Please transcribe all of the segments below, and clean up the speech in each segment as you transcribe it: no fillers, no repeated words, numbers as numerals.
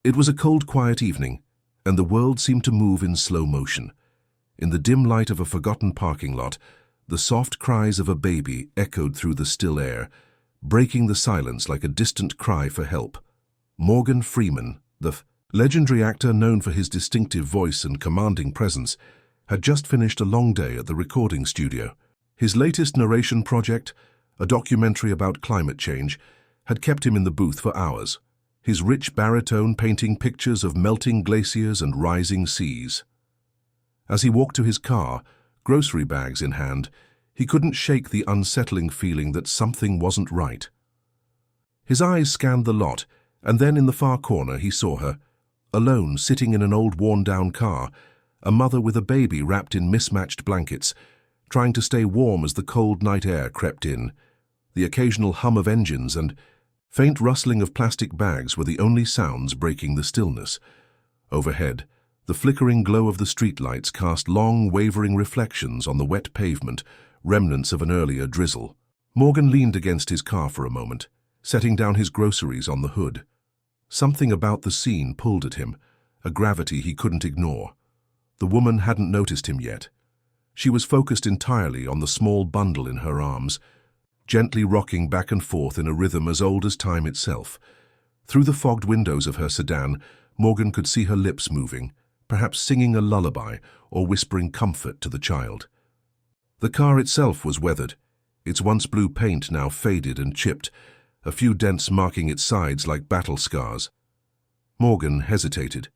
It was a cold, quiet evening, and the world seemed to move in slow motion. In the dim light of a forgotten parking lot, the soft cries of a baby echoed through the still air, breaking the silence like a distant cry for help. Morgan Freeman, the legendary actor known for his distinctive voice and commanding presence, had just finished a long day at the recording studio. His latest narration project, a documentary about climate change, had kept him in the booth for hours, his rich baritone painting pictures of melting glaciers and rising seas. As he walked to his car, grocery bags in hand, he couldn't shake the unsettling feeling that something wasn't right. His eyes scanned the lot, and then in the far corner he saw her, alone sitting in an old worn-down car, a mother with a baby wrapped in mismatched blankets, trying to stay warm as the cold night air crept in. The occasional hum of engines and faint rustling of plastic bags were the only sounds breaking the stillness. Overhead, the flickering glow of the streetlights cast long, wavering reflections on the wet pavement, remnants of an earlier drizzle. Morgan leaned against his car for a moment, setting down his groceries on the hood. Something about the scene pulled at him, a gravity he couldn't ignore. The woman hadn't noticed him yet. She was focused entirely on the small bundle in her arms, gently rocking back and forth in a rhythm as old as time itself. Through the fogged windows of her sedan, Morgan could see her lips moving, perhaps singing a lullaby or whispering comfort to the child. The car itself was weathered, its once blue paint now faded and chipped, a few dents marking its sides like battle scars. Morgan hesitated.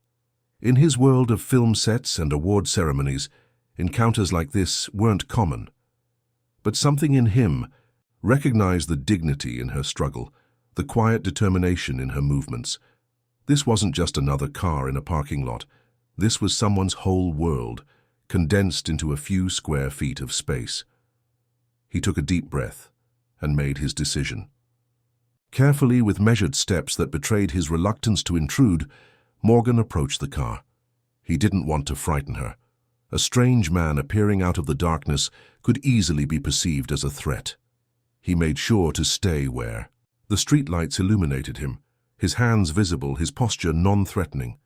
In his world of film sets and award ceremonies, encounters like this weren't common. But something in him recognized the dignity in her struggle, the quiet determination in her movements. This wasn't just another car in a parking lot. This was someone's whole world, condensed into a few square feet of space. He took a deep breath and made his decision. Carefully, with measured steps that betrayed his reluctance to intrude, Morgan approached the car. He didn't want to frighten her. A strange man appearing out of the darkness could easily be perceived as a threat. He made sure to stay where. The streetlights illuminated him, his hands visible, his posture non-threatening.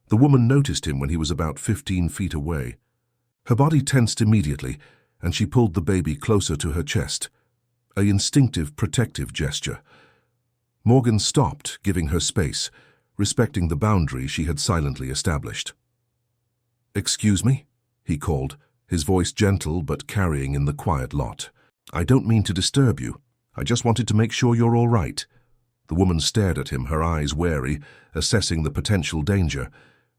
The woman noticed him when he was about 15 feet away. Her body tensed immediately, and she pulled the baby closer to her chest, an instinctive protective gesture. Morgan stopped, giving her space, respecting the boundary she had silently established. "Excuse me?" he called, his voice gentle but carrying in the quiet lot. "I don't mean to disturb you. I just wanted to make sure you're all right." The woman stared at him, her eyes wary, assessing the potential danger.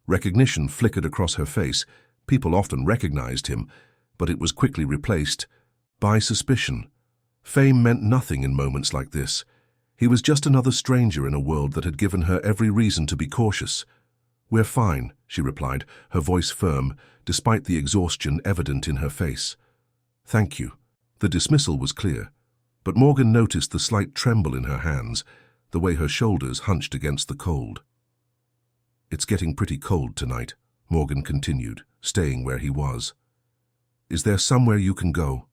Recognition flickered across her face. People often recognized him, but it was quickly replaced by suspicion. Fame meant nothing in moments like this. He was just another stranger in a world that had given her every reason to be cautious. "We're fine," she replied, her voice firm, despite the exhaustion evident in her face. "Thank you." The dismissal was clear, but Morgan noticed the slight tremble in her hands, the way her shoulders hunched against the cold. "It's getting pretty cold tonight," Morgan continued, staying where he was. "Is there somewhere you can go?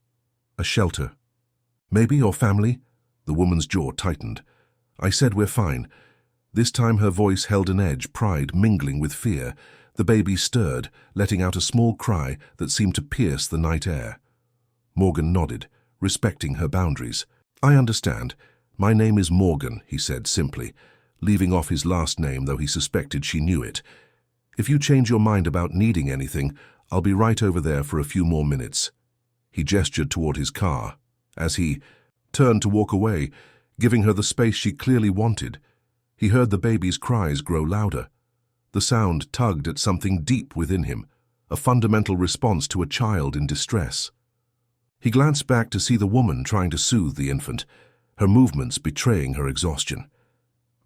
A shelter? Maybe your family?" The woman's jaw tightened. "I said we're fine." This time her voice held an edge, pride mingling with fear. The baby stirred, letting out a small cry that seemed to pierce the night air. Morgan nodded, respecting her boundaries. "I understand. My name is Morgan," he said simply, leaving off his last name, though he suspected she knew it. "If you change your mind about needing anything, I'll be right over there for a few more minutes." He gestured toward his car, as he turned to walk away, giving her the space she clearly wanted. He heard the baby's cries grow louder. The sound tugged at something deep within him, a fundamental response to a child in distress. He glanced back to see the woman trying to soothe the infant, her movements betraying her exhaustion.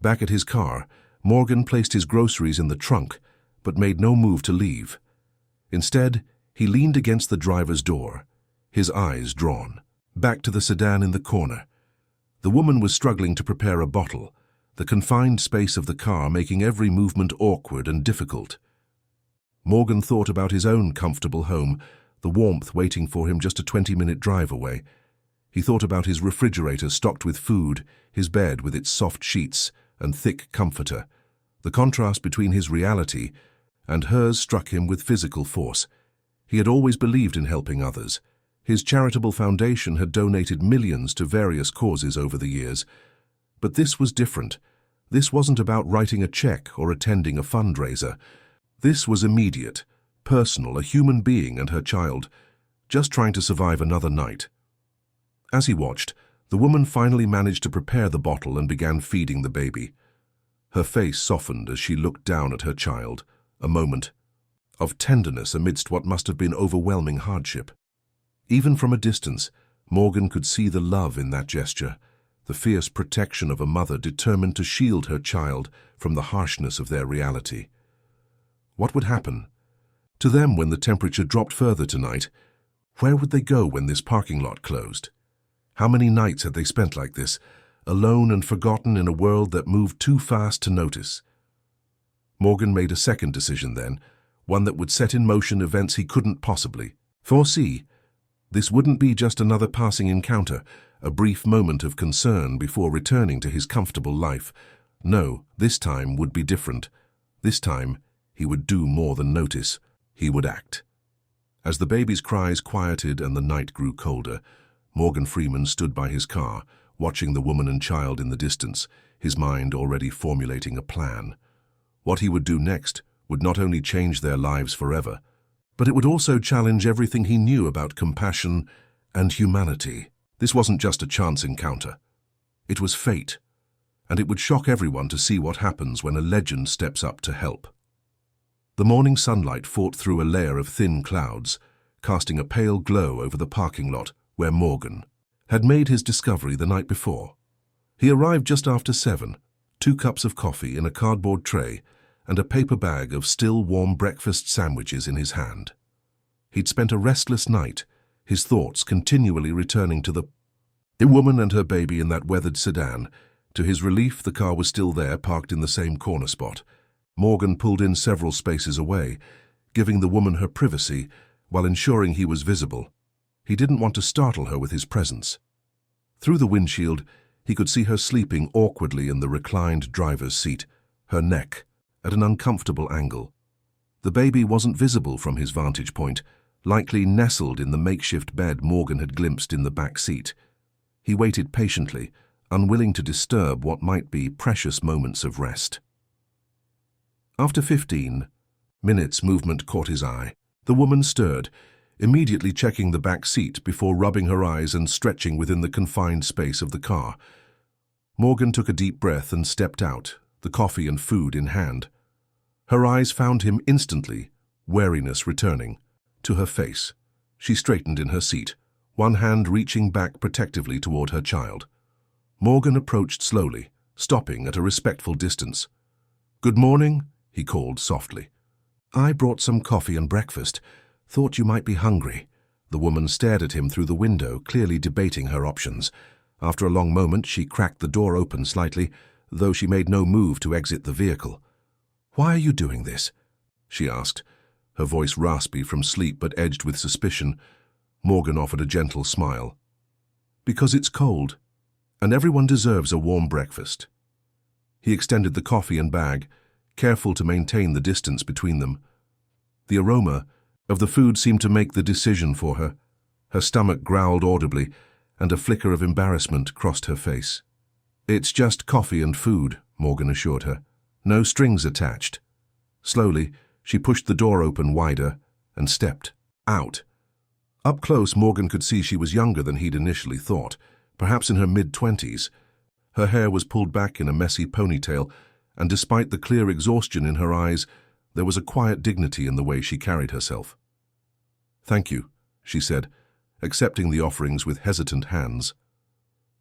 Back at his car, Morgan placed his groceries in the trunk, but made no move to leave. Instead, he leaned against the driver's door, his eyes drawn, back to the sedan in the corner. The woman was struggling to prepare a bottle, the confined space of the car making every movement awkward and difficult. Morgan thought about his own comfortable home, the warmth waiting for him just a 20-minute drive away. He thought about his refrigerator stocked with food, his bed with its soft sheets and thick comforter, The contrast between his reality and hers struck him with physical force. He had always believed in helping others. His charitable foundation had donated millions to various causes over the years. But this was different. This wasn't about writing a check or attending a fundraiser. This was immediate, personal, a human being and her child, just trying to survive another night. As he watched, the woman finally managed to prepare the bottle and began feeding the baby. Her face softened as she looked down at her child, a moment of tenderness amidst what must have been overwhelming hardship. Even from a distance, Morgan could see the love in that gesture, the fierce protection of a mother determined to shield her child from the harshness of their reality. What would happen to them when the temperature dropped further tonight? Where would they go when this parking lot closed? How many nights had they spent like this, alone and forgotten in a world that moved too fast to notice? Morgan made a second decision then, one that would set in motion events he couldn't possibly foresee. This wouldn't be just another passing encounter, a brief moment of concern before returning to his comfortable life. No, this time would be different. This time, he would do more than notice. He would act. As the baby's cries quieted and the night grew colder, Morgan Freeman stood by his car, watching the woman and child in the distance, his mind already formulating a plan. What he would do next would not only change their lives forever, but it would also challenge everything he knew about compassion and humanity. This wasn't just a chance encounter. It was fate, and it would shock everyone to see what happens when a legend steps up to help. The morning sunlight fought through a layer of thin clouds, casting a pale glow over the parking lot where Morgan had made his discovery the night before. He arrived just after 7, 2 cups of coffee in a cardboard tray and a paper bag of still warm breakfast sandwiches in his hand. He'd spent a restless night, his thoughts continually returning to the woman and her baby in that weathered sedan. To his relief, the car was still there, parked in the same corner spot. Morgan pulled in several spaces away, giving the woman her privacy while ensuring he was visible. He didn't want to startle her with his presence. Through the windshield, he could see her sleeping awkwardly in the reclined driver's seat, her neck at an uncomfortable angle. The baby wasn't visible from his vantage point, likely nestled in the makeshift bed Morgan had glimpsed in the back seat. He waited patiently, unwilling to disturb what might be precious moments of rest. After 15 minutes, movement caught his eye. The woman stirred, immediately checking the back seat before rubbing her eyes and stretching within the confined space of the car. Morgan took a deep breath and stepped out, the coffee and food in hand. Her eyes found him instantly, wariness returning to her face. She straightened in her seat, one hand reaching back protectively toward her child. Morgan approached slowly, stopping at a respectful distance. "Good morning," he called softly. "I brought some coffee and breakfast. Thought you might be hungry." The woman stared at him through the window, clearly debating her options. After a long moment, she cracked the door open slightly, though she made no move to exit the vehicle. "Why are you doing this?" she asked, her voice raspy from sleep but edged with suspicion. Morgan offered a gentle smile. "Because it's cold, and everyone deserves a warm breakfast." He extended the coffee and bag, careful to maintain the distance between them. The aroma of the food seemed to make the decision for her. Her stomach growled audibly, and a flicker of embarrassment crossed her face. "It's just coffee and food," Morgan assured her. "No strings attached." Slowly, she pushed the door open wider and stepped out. Up close, Morgan could see she was younger than he'd initially thought, perhaps in her mid-20s. Her hair was pulled back in a messy ponytail, and despite the clear exhaustion in her eyes, there was a quiet dignity in the way she carried herself. "Thank you," she said, accepting the offerings with hesitant hands.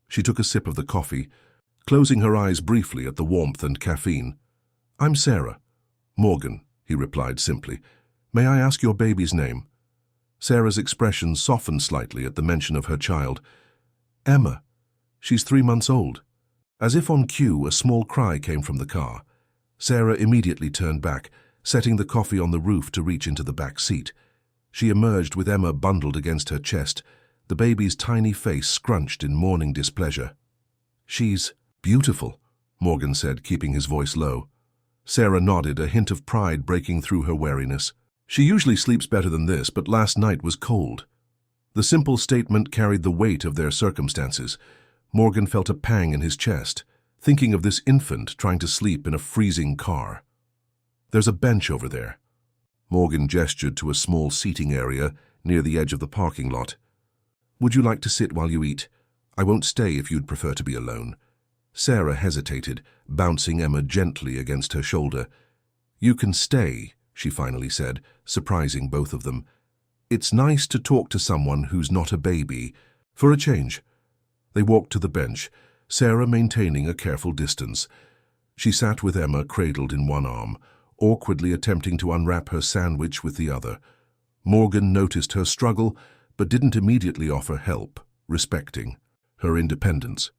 She took a sip of the coffee, closing her eyes briefly at the warmth and caffeine. "I'm Sarah." "Morgan," he replied simply. "May I ask your baby's name?" Sarah's expression softened slightly at the mention of her child. "Emma. She's 3 months old." As if on cue, a small cry came from the car. Sarah immediately turned back, setting the coffee on the roof to reach into the back seat. She emerged with Emma bundled against her chest, the baby's tiny face scrunched in mourning displeasure. "She's beautiful," Morgan said, keeping his voice low. Sarah nodded, a hint of pride breaking through her wariness. She usually sleeps better than this, but last night was cold. The simple statement carried the weight of their circumstances. Morgan felt a pang in his chest, thinking of this infant trying to sleep in a freezing car. "There's a bench over there." Morgan gestured to a small seating area near the edge of the parking lot. "Would you like to sit while you eat? I won't stay if you'd prefer to be alone." Sarah hesitated, bouncing Emma gently against her shoulder. "You can stay," she finally said, surprising both of them. "It's nice to talk to someone who's not a baby. For a change." They walked to the bench, Sarah maintaining a careful distance. She sat with Emma cradled in one arm, awkwardly attempting to unwrap her sandwich with the other. Morgan noticed her struggle, but didn't immediately offer help, respecting her independence.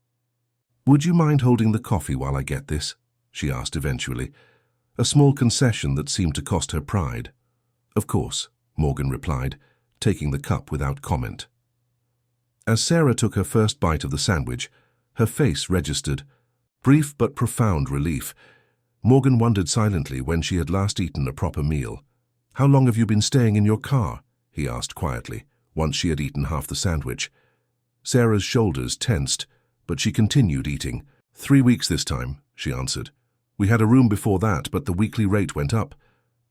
"Would you mind holding the coffee while I get this?" she asked eventually, a small concession that seemed to cost her pride. "Of course," Morgan replied, taking the cup without comment. As Sarah took her first bite of the sandwich, her face registered brief but profound relief. Morgan wondered silently when she had last eaten a proper meal. "How long have you been staying in your car?" he asked quietly, once she had eaten half the sandwich. Sarah's shoulders tensed, but she continued eating. 3 weeks this time," she answered. "We had a room before that, but the weekly rate went up.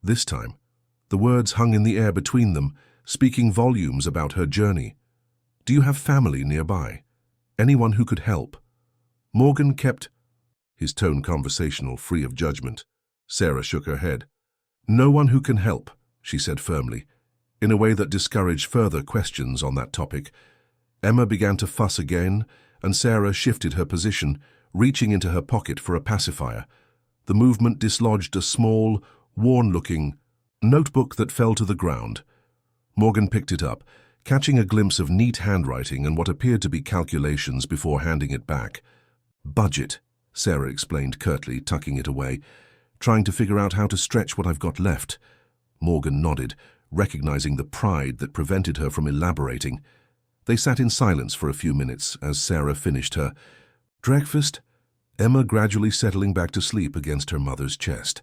This time." The words hung in the air between them, speaking volumes about her journey. "Do you have family nearby? Anyone who could help?" Morgan kept his tone conversational, free of judgment. Sarah shook her head. "No one who can help," she said firmly, in a way that discouraged further questions on that topic. Emma began to fuss again, and Sarah shifted her position, reaching into her pocket for a pacifier. The movement dislodged a small, worn-looking notebook that fell to the ground. Morgan picked it up, catching a glimpse of neat handwriting and what appeared to be calculations before handing it back. "Budget," Sarah explained curtly, tucking it away. "Trying to figure out how to stretch what I've got left." Morgan nodded, recognizing the pride that prevented her from elaborating. They sat in silence for a few minutes as Sarah finished her breakfast, Emma gradually settling back to sleep against her mother's chest.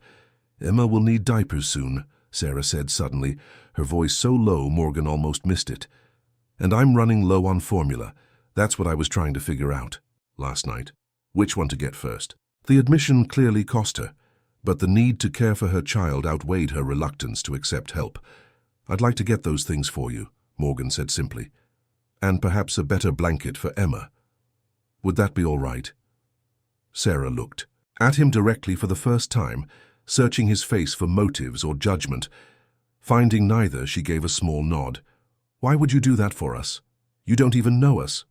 "Emma will need diapers soon," Sarah said suddenly, her voice so low Morgan almost missed it. "And I'm running low on formula. That's what I was trying to figure out last night. Which one to get first?" The admission clearly cost her, but the need to care for her child outweighed her reluctance to accept help. "I'd like to get those things for you," Morgan said simply. "And perhaps a better blanket for Emma. Would that be all right?" Sarah looked at him directly for the first time, searching his face for motives or judgment. Finding neither, she gave a small nod. "Why would you do that for us? You don't even know us."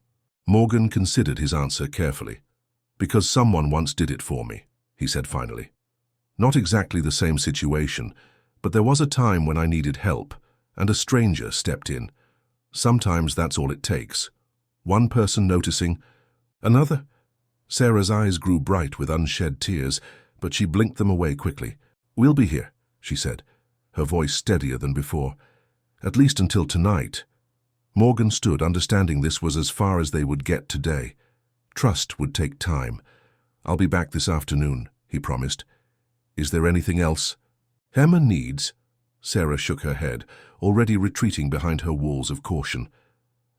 Morgan considered his answer carefully. "Because someone once did it for me," he said finally. "Not exactly the same situation, but there was a time when I needed help, and a stranger stepped in. Sometimes that's all it takes. One person noticing, another." Sarah's eyes grew bright with unshed tears, but she blinked them away quickly. "We'll be here," she said, her voice steadier than before. "At least until tonight." Morgan stood, understanding this was as far as they would get today. Trust would take time. "I'll be back this afternoon," he promised. "Is there anything else?" "Emma needs." Sarah shook her head, already retreating behind her walls of caution.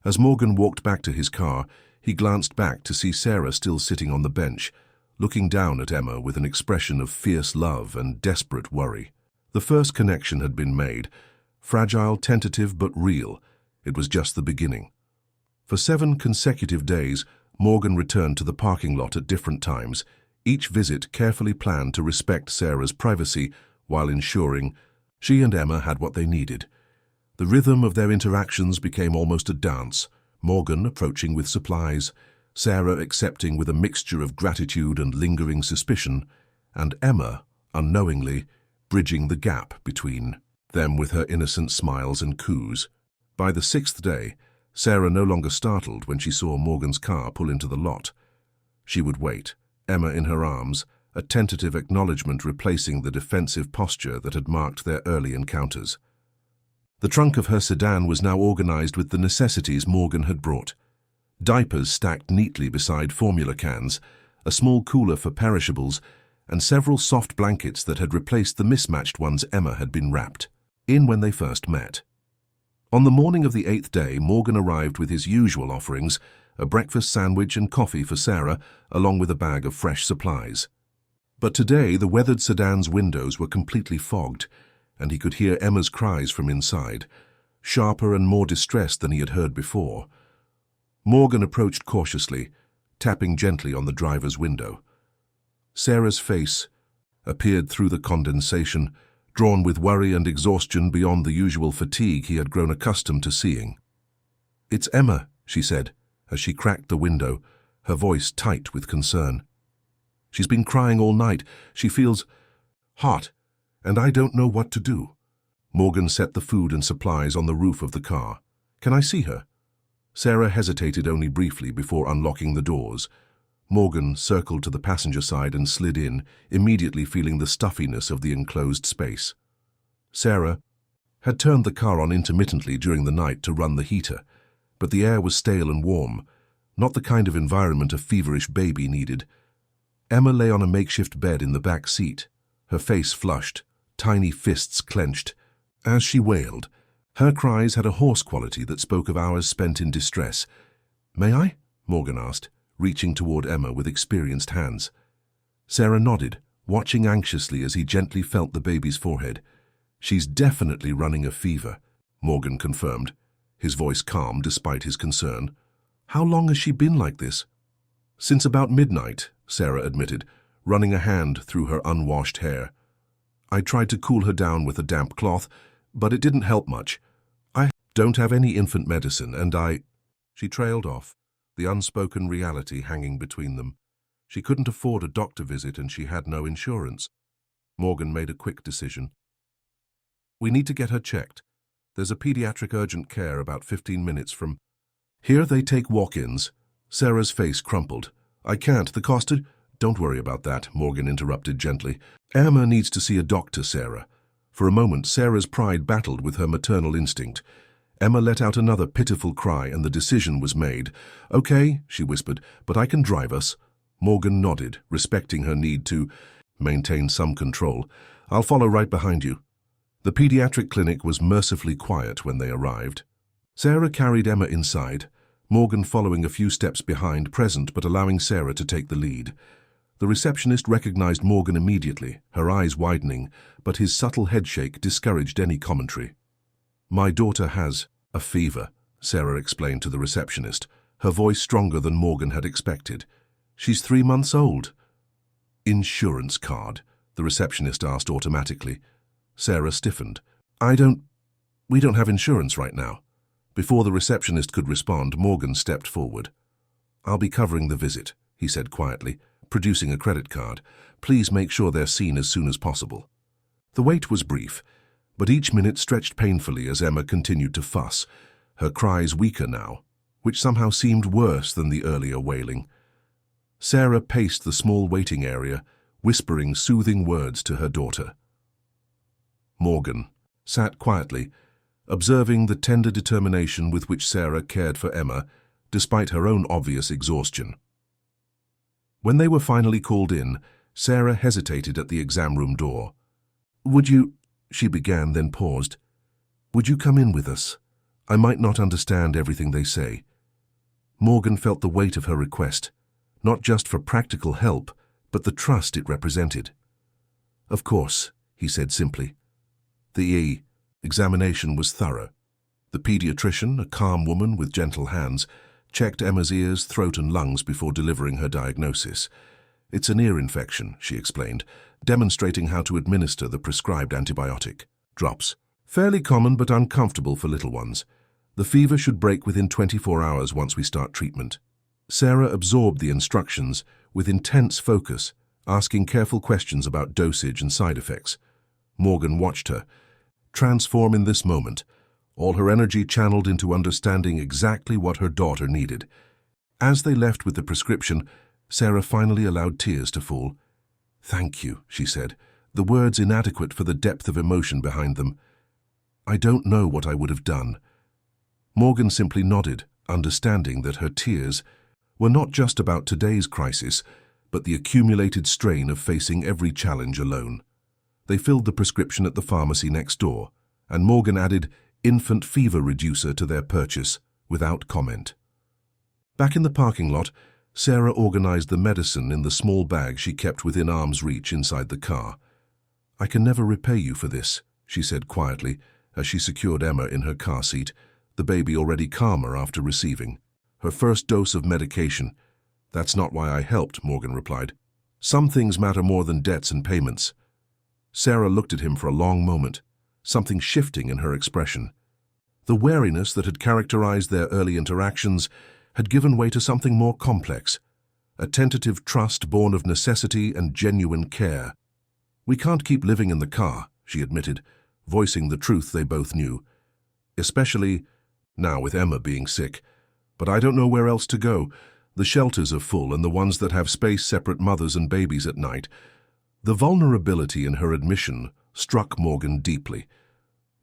As Morgan walked back to his car, he glanced back to see Sarah still sitting on the bench, looking down at Emma with an expression of fierce love and desperate worry. The first connection had been made, fragile, tentative, but real. It was just the beginning. For 7 consecutive days, Morgan returned to the parking lot at different times, each visit carefully planned to respect Sarah's privacy while ensuring she and Emma had what they needed. The rhythm of their interactions became almost a dance, Morgan approaching with supplies, Sarah accepting with a mixture of gratitude and lingering suspicion, and Emma, unknowingly, bridging the gap between them with her innocent smiles and coos. By the 6th day, Sarah no longer startled when she saw Morgan's car pull into the lot. She would wait, Emma in her arms, a tentative acknowledgement replacing the defensive posture that had marked their early encounters. The trunk of her sedan was now organized with the necessities Morgan had brought. Diapers stacked neatly beside formula cans, a small cooler for perishables, and several soft blankets that had replaced the mismatched ones Emma had been wrapped in when they first met. On the morning of the 8th day, Morgan arrived with his usual offerings, a breakfast sandwich and coffee for Sarah, along with a bag of fresh supplies. But today the weathered sedan's windows were completely fogged, and he could hear Emma's cries from inside, sharper and more distressed than he had heard before. Morgan approached cautiously, tapping gently on the driver's window. Sarah's face appeared through the condensation, drawn with worry and exhaustion beyond the usual fatigue he had grown accustomed to seeing. "It's Emma," she said, as she cracked the window, her voice tight with concern. "She's been crying all night. She feels hot, and I don't know what to do." Morgan set the food and supplies on the roof of the car. "Can I see her?" Sarah hesitated only briefly before unlocking the doors. Morgan circled to the passenger side and slid in, immediately feeling the stuffiness of the enclosed space. Sarah had turned the car on intermittently during the night to run the heater, but the air was stale and warm, not the kind of environment a feverish baby needed. Emma lay on a makeshift bed in the back seat, her face flushed, tiny fists clenched. As she wailed, her cries had a hoarse quality that spoke of hours spent in distress. "May I?" Morgan asked, reaching toward Emma with experienced hands. Sarah nodded, watching anxiously as he gently felt the baby's forehead. "She's definitely running a fever," Morgan confirmed, his voice calm despite his concern. "How long has she been like this?" "Since about midnight," Sarah admitted, running a hand through her unwashed hair. "I tried to cool her down with a damp cloth, but it didn't help much. I don't have any infant medicine, and She trailed off, the unspoken reality hanging between them. She couldn't afford a doctor visit and she had no insurance. Morgan made a quick decision. "We need to get her checked. There's a pediatric urgent care about 15 minutes from here. They take walk-ins." Sarah's face crumpled. "I can't. The cost of—" "Don't worry about that," Morgan interrupted gently. "Emma needs to see a doctor, Sarah." For a moment, Sarah's pride battled with her maternal instinct. Emma let out another pitiful cry, and the decision was made. "Okay," she whispered, "but I can drive us." Morgan nodded, respecting her need to maintain some control. "I'll follow right behind you." The pediatric clinic was mercifully quiet when they arrived. Sarah carried Emma inside, Morgan following a few steps behind, present but allowing Sarah to take the lead. The receptionist recognized Morgan immediately, her eyes widening, but his subtle headshake discouraged any commentary. "My daughter has a fever," Sarah explained to the receptionist, her voice stronger than Morgan had expected. "She's 3 months old." "Insurance card?" the receptionist asked automatically. Sarah stiffened. We don't have insurance right now." Before the receptionist could respond, Morgan stepped forward. "I'll be covering the visit," he said quietly, producing a credit card. "Please make sure they're seen as soon as possible." The wait was brief, but each minute stretched painfully as Emma continued to fuss, her cries weaker now, which somehow seemed worse than the earlier wailing. Sarah paced the small waiting area, whispering soothing words to her daughter. Morgan sat quietly, observing the tender determination with which Sarah cared for Emma, despite her own obvious exhaustion. When they were finally called in, Sarah hesitated at the exam room door. "Would you—" she began, then paused. "Would you come in with us? I might not understand everything they say." Morgan felt the weight of her request, not just for practical help, but the trust it represented. "Of course," he said simply. The examination was thorough. The pediatrician, a calm woman with gentle hands, checked Emma's ears, throat and lungs before delivering her diagnosis. "It's an ear infection," she explained, demonstrating how to administer the prescribed antibiotic. "Drops. Fairly common but uncomfortable for little ones. The fever should break within 24 hours once we start treatment." Sarah absorbed the instructions with intense focus, asking careful questions about dosage and side effects. Morgan watched her, transform in this moment, all her energy channeled into understanding exactly what her daughter needed. As they left with the prescription, Sarah finally allowed tears to fall. "Thank you," she said, the words inadequate for the depth of emotion behind them. "I don't know what I would have done." Morgan simply nodded, understanding that her tears were not just about today's crisis, but the accumulated strain of facing every challenge alone. They filled the prescription at the pharmacy next door, and Morgan added infant fever reducer to their purchase without comment. Back in the parking lot, Sarah organized the medicine in the small bag she kept within arm's reach inside the car. "I can never repay you for this," she said quietly as she secured Emma in her car seat, the baby already calmer after receiving her first dose of medication. "That's not why I helped," Morgan replied. "Some things matter more than debts and payments." Sarah looked at him for a long moment, something shifting in her expression. The wariness that had characterized their early interactions had given way to something more complex, a tentative trust born of necessity and genuine care. "We can't keep living in the car," she admitted, voicing the truth they both knew. "Especially now with Emma being sick. But I don't know where else to go. The shelters are full, and the ones that have space separate mothers and babies at night." The vulnerability in her admission struck Morgan deeply.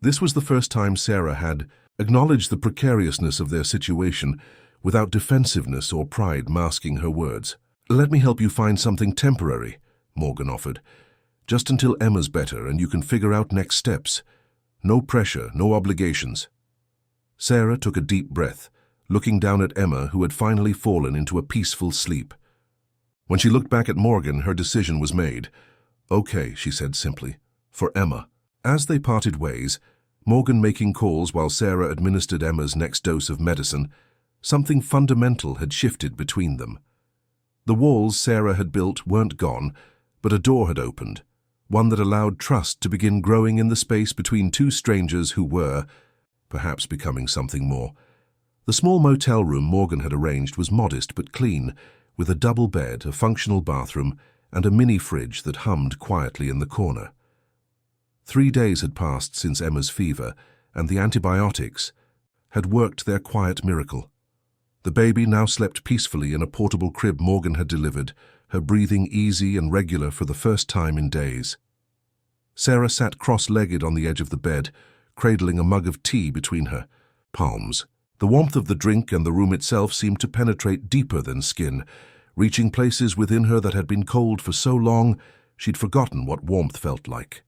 This was the first time Sarah had acknowledged the precariousness of their situation without defensiveness or pride masking her words. "Let me help you find something temporary," Morgan offered. "Just until Emma's better and you can figure out next steps. No pressure, no obligations." Sarah took a deep breath, looking down at Emma, who had finally fallen into a peaceful sleep. When she looked back at Morgan, her decision was made. "Okay," she said simply, "for Emma." As they parted ways, Morgan making calls while Sarah administered Emma's next dose of medicine, something fundamental had shifted between them. The walls Sarah had built weren't gone, but a door had opened, one that allowed trust to begin growing in the space between two strangers who were, perhaps, becoming something more. The small motel room Morgan had arranged was modest but clean, with a double bed, a functional bathroom, and a mini fridge that hummed quietly in the corner. 3 days had passed since Emma's fever, and the antibiotics had worked their quiet miracle. The baby now slept peacefully in a portable crib Morgan had delivered, her breathing easy and regular for the first time in days. Sarah sat cross-legged on the edge of the bed, cradling a mug of tea between her palms. The warmth of the drink and the room itself seemed to penetrate deeper than skin, reaching places within her that had been cold for so long she'd forgotten what warmth felt like.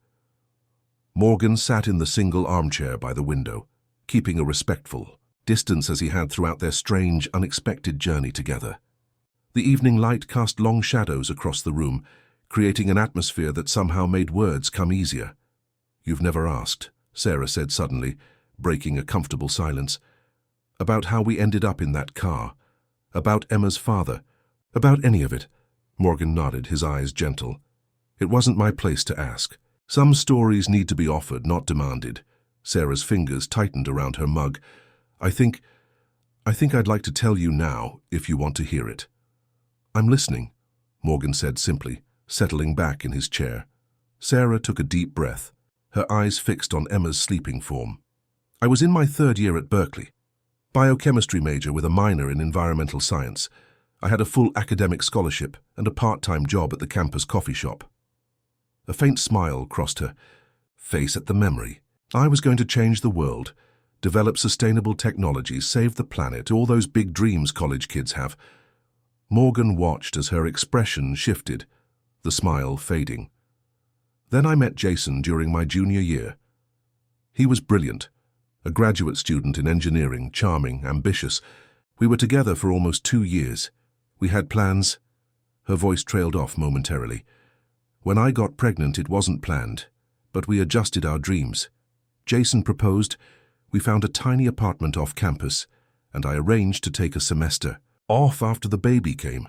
Morgan sat in the single armchair by the window, keeping a respectful distance as he had throughout their strange, unexpected journey together. The evening light cast long shadows across the room, creating an atmosphere that somehow made words come easier. "You've never asked," Sarah said suddenly, breaking a comfortable silence. "About how we ended up in that car. About Emma's father. About any of it." Morgan nodded, his eyes gentle. "It wasn't my place to ask. Some stories need to be offered, not demanded." Sarah's fingers tightened around her mug. I think I'd like to tell you now, if you want to hear it." "I'm listening," Morgan said simply, settling back in his chair. Sarah took a deep breath, her eyes fixed on Emma's sleeping form. "I was in my 3rd year at Berkeley. Biochemistry major with a minor in environmental science. I had a full academic scholarship and a part-time job at the campus coffee shop." A faint smile crossed her face at the memory. "I was going to change the world, develop sustainable technologies, save the planet, all those big dreams college kids have." Morgan watched as her expression shifted, the smile fading. "Then I met Jason during my junior year. He was brilliant, a graduate student in engineering, charming, ambitious. We were together for almost 2 years. We had plans." Her voice trailed off momentarily. "When I got pregnant, it wasn't planned, but we adjusted our dreams. Jason proposed, we found a tiny apartment off campus, and I arranged to take a semester off after the baby came.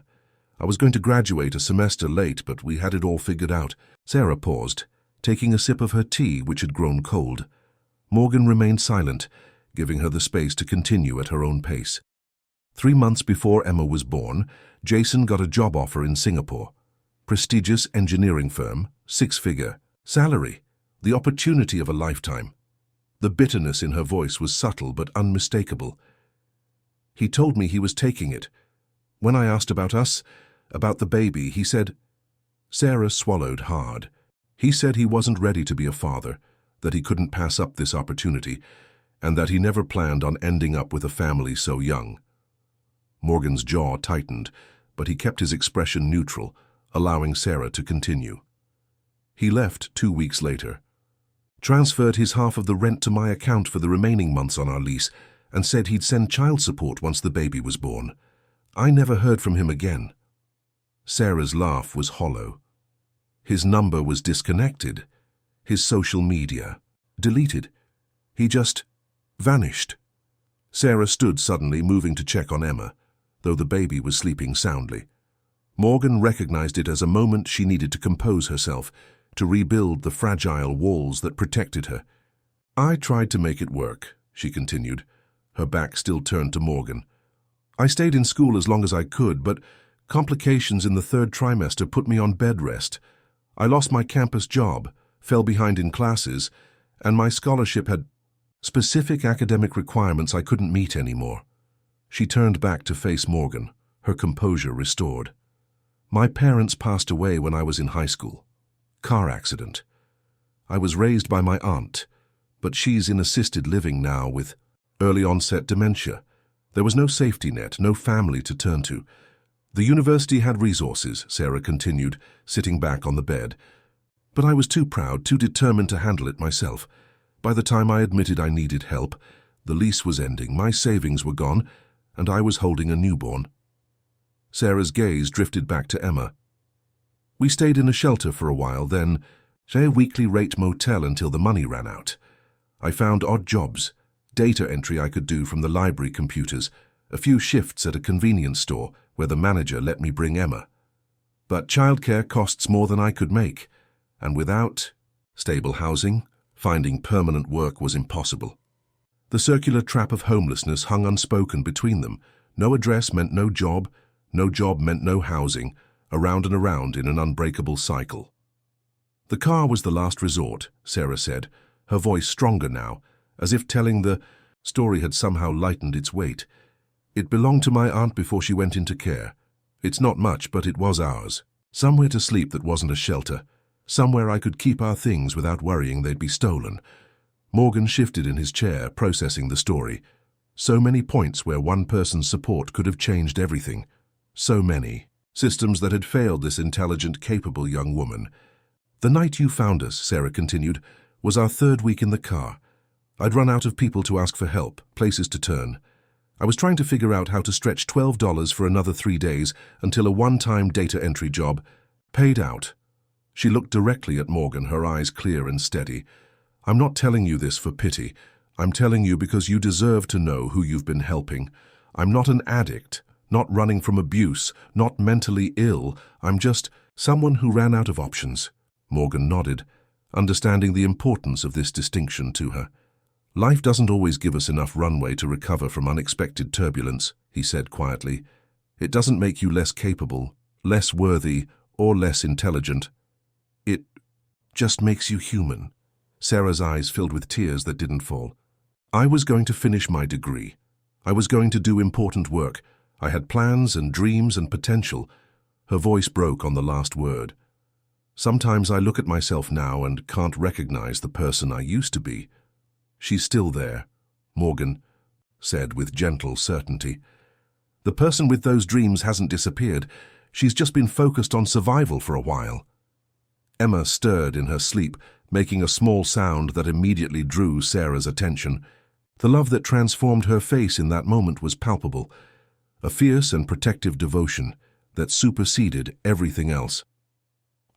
I was going to graduate a semester late, but we had it all figured out." Sarah paused, taking a sip of her tea, which had grown cold. Morgan remained silent, giving her the space to continue at her own pace. 3 months before Emma was born, Jason got a job offer in Singapore. Prestigious engineering firm, 6-figure salary, the opportunity of a lifetime. The bitterness in her voice was subtle but unmistakable. "He told me he was taking it. When I asked about us, about the baby, he said—" Sarah swallowed hard. "He said he wasn't ready to be a father, that he couldn't pass up this opportunity, and that he never planned on ending up with a family so young." Morgan's jaw tightened, but he kept his expression neutral, allowing Sarah to continue. He left 2 weeks later, transferred his half of the rent to my account for the remaining months on our lease, and said he'd send child support once the baby was born. I never heard from him again. Sarah's laugh was hollow. His number was disconnected. His social media deleted. He just vanished. Sarah stood suddenly, moving to check on Emma, though the baby was sleeping soundly. Morgan recognized it as a moment she needed to compose herself, to rebuild the fragile walls that protected her. I tried to make it work, she continued, her back still turned to Morgan. I stayed in school as long as I could, but complications in the 3rd trimester put me on bed rest. I lost my campus job, fell behind in classes, and my scholarship had specific academic requirements I couldn't meet anymore. She turned back to face Morgan, her composure restored. My parents passed away when I was in high school. Car accident. I was raised by my aunt, but she's in assisted living now with early onset dementia. There was no safety net, no family to turn to. The university had resources, Sarah continued, sitting back on the bed. But I was too proud, too determined to handle it myself. By the time I admitted I needed help, the lease was ending, my savings were gone, and I was holding a newborn. Sarah's gaze drifted back to Emma. We stayed in a shelter for a while, then a weekly rate motel until the money ran out. I found odd jobs, data entry I could do from the library computers, a few shifts at a convenience store where the manager let me bring Emma. But childcare costs more than I could make, and without stable housing, finding permanent work was impossible. The circular trap of homelessness hung unspoken between them. No address meant no job meant no housing, around and around in an unbreakable cycle. The car was the last resort, Sarah said, her voice stronger now, as if telling the story had somehow lightened its weight. It belonged to my aunt before she went into care. It's not much, but it was ours. Somewhere to sleep that wasn't a shelter. Somewhere I could keep our things without worrying they'd be stolen. Morgan shifted in his chair, processing the story. So many points where one person's support could have changed everything. So many. Systems that had failed this intelligent, capable young woman. The night you found us, Sarah continued, was our 3rd week in the car. I'd run out of people to ask for help, places to turn. I was trying to figure out how to stretch $12 for another 3 days until a one-time data entry job paid out. She looked directly at Morgan, her eyes clear and steady. I'm not telling you this for pity. I'm telling you because you deserve to know who you've been helping. I'm not an addict, not running from abuse, not mentally ill. I'm just someone who ran out of options. Morgan nodded, understanding the importance of this distinction to her. Life doesn't always give us enough runway to recover from unexpected turbulence, he said quietly. It doesn't make you less capable, less worthy, or less intelligent. It just makes you human. Sarah's eyes filled with tears that didn't fall. I was going to finish my degree. I was going to do important work. I had plans and dreams and potential. Her voice broke on the last word. Sometimes I look at myself now and can't recognize the person I used to be. She's still there, Morgan said with gentle certainty. The person with those dreams hasn't disappeared. She's just been focused on survival for a while. Emma stirred in her sleep, making a small sound that immediately drew Sarah's attention. The love that transformed her face in that moment was palpable, a fierce and protective devotion that superseded everything else.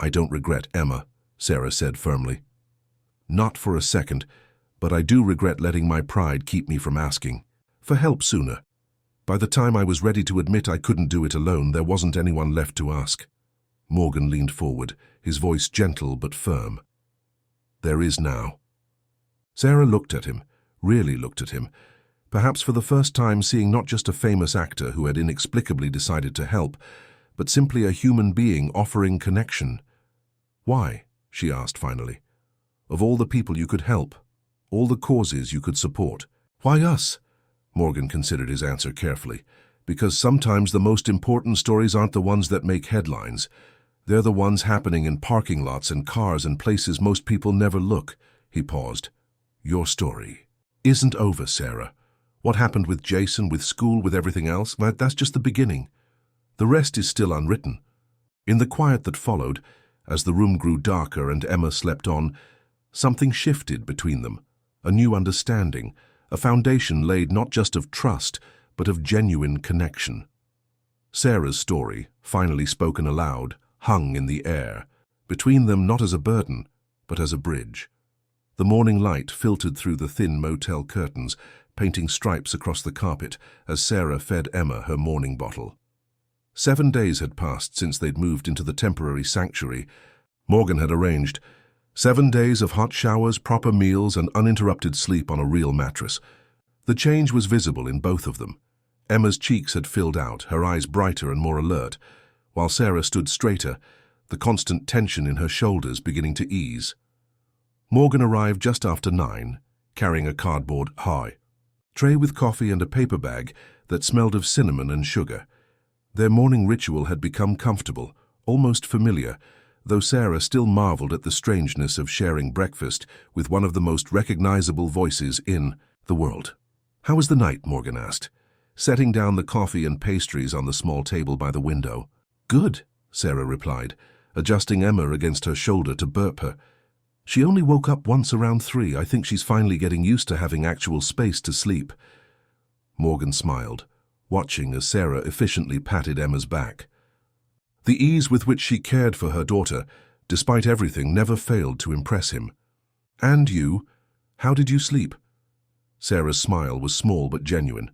I don't regret Emma, Sarah said firmly. Not for a second, but I do regret letting my pride keep me from asking for help sooner. By the time I was ready to admit I couldn't do it alone, there wasn't anyone left to ask. Morgan leaned forward, his voice gentle but firm. There is now. Sarah looked at him, really looked at him, perhaps for the first time seeing not just a famous actor who had inexplicably decided to help, but simply a human being offering connection. Why? She asked finally. Of all the people you could help, all the causes you could support, why us? Morgan considered his answer carefully. Because sometimes the most important stories aren't the ones that make headlines. They're the ones happening in parking lots and cars and places most people never look. He paused. Your story isn't over, Sarah. What happened with Jason, with school, with everything else, that's just the beginning. The rest is still unwritten. In the quiet that followed, as the room grew darker and Emma slept on, something shifted between them, a new understanding, a foundation laid not just of trust, but of genuine connection. Sarah's story, finally spoken aloud, hung in the air, between them not as a burden, but as a bridge. The morning light filtered through the thin motel curtains, painting stripes across the carpet as Sarah fed Emma her morning bottle. 7 days had passed since they'd moved into the temporary sanctuary Morgan had arranged. 7 days of hot showers, proper meals, and uninterrupted sleep on a real mattress. The change was visible in both of them. Emma's cheeks had filled out, her eyes brighter and more alert, while Sarah stood straighter, the constant tension in her shoulders beginning to ease. Morgan arrived just after 9, carrying a cardboard tray with coffee and a paper bag that smelled of cinnamon and sugar. Their morning ritual had become comfortable, almost familiar, though Sarah still marveled at the strangeness of sharing breakfast with one of the most recognizable voices in the world. "How was the night?" Morgan asked, setting down the coffee and pastries on the small table by the window. "Good," Sarah replied, adjusting Emma against her shoulder to burp her. "She only woke up once around 3. I think she's finally getting used to having actual space to sleep." Morgan smiled, watching as Sarah efficiently patted Emma's back. The ease with which she cared for her daughter, despite everything, never failed to impress him. "And you? How did you sleep?" Sarah's smile was small but genuine.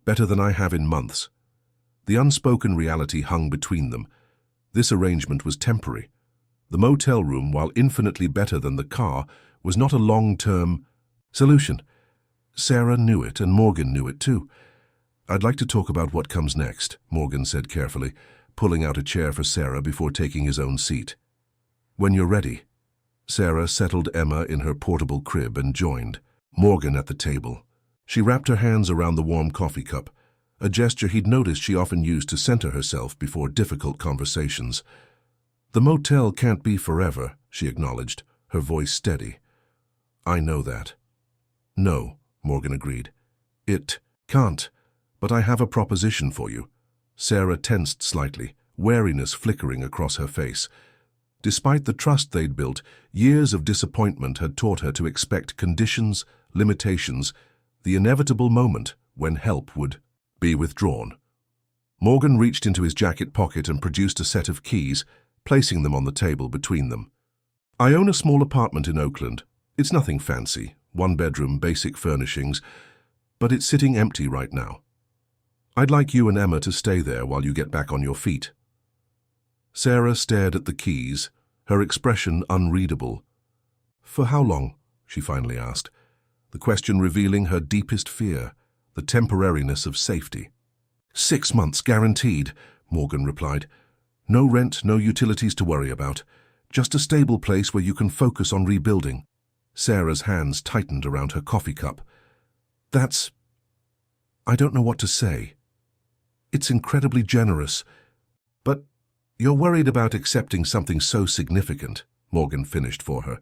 "Better than I have in months." The unspoken reality hung between them. This arrangement was temporary. The motel room, while infinitely better than the car, was not a long-term solution. Sarah knew it, and Morgan knew it too. "I'd like to talk about what comes next," Morgan said carefully, pulling out a chair for Sarah before taking his own seat. "When you're ready." Sarah settled Emma in her portable crib and joined Morgan at the table. She wrapped her hands around the warm coffee cup, a gesture he'd noticed she often used to center herself before difficult conversations. "The motel can't be forever," she acknowledged, her voice steady. "I know that." "No," Morgan agreed. "It can't, but I have a proposition for you." Sarah tensed slightly, wariness flickering across her face. Despite the trust they'd built, years of disappointment had taught her to expect conditions, limitations, the inevitable moment when help would be withdrawn. Morgan reached into his jacket pocket and produced a set of keys, placing them on the table between them. "I own a small apartment in Oakland. It's nothing fancy, 1 bedroom, basic furnishings, but it's sitting empty right now. I'd like you and Emma to stay there while you get back on your feet." Sarah stared at the keys, her expression unreadable. "For how long?" she finally asked, the question revealing her deepest fear, the temporariness of safety. 6 months guaranteed," Morgan replied. "No rent, no utilities to worry about. Just a stable place where you can focus on rebuilding." Sarah's hands tightened around her coffee cup. I don't know what to say. It's incredibly generous, but you're worried about accepting something so significant," Morgan finished for her.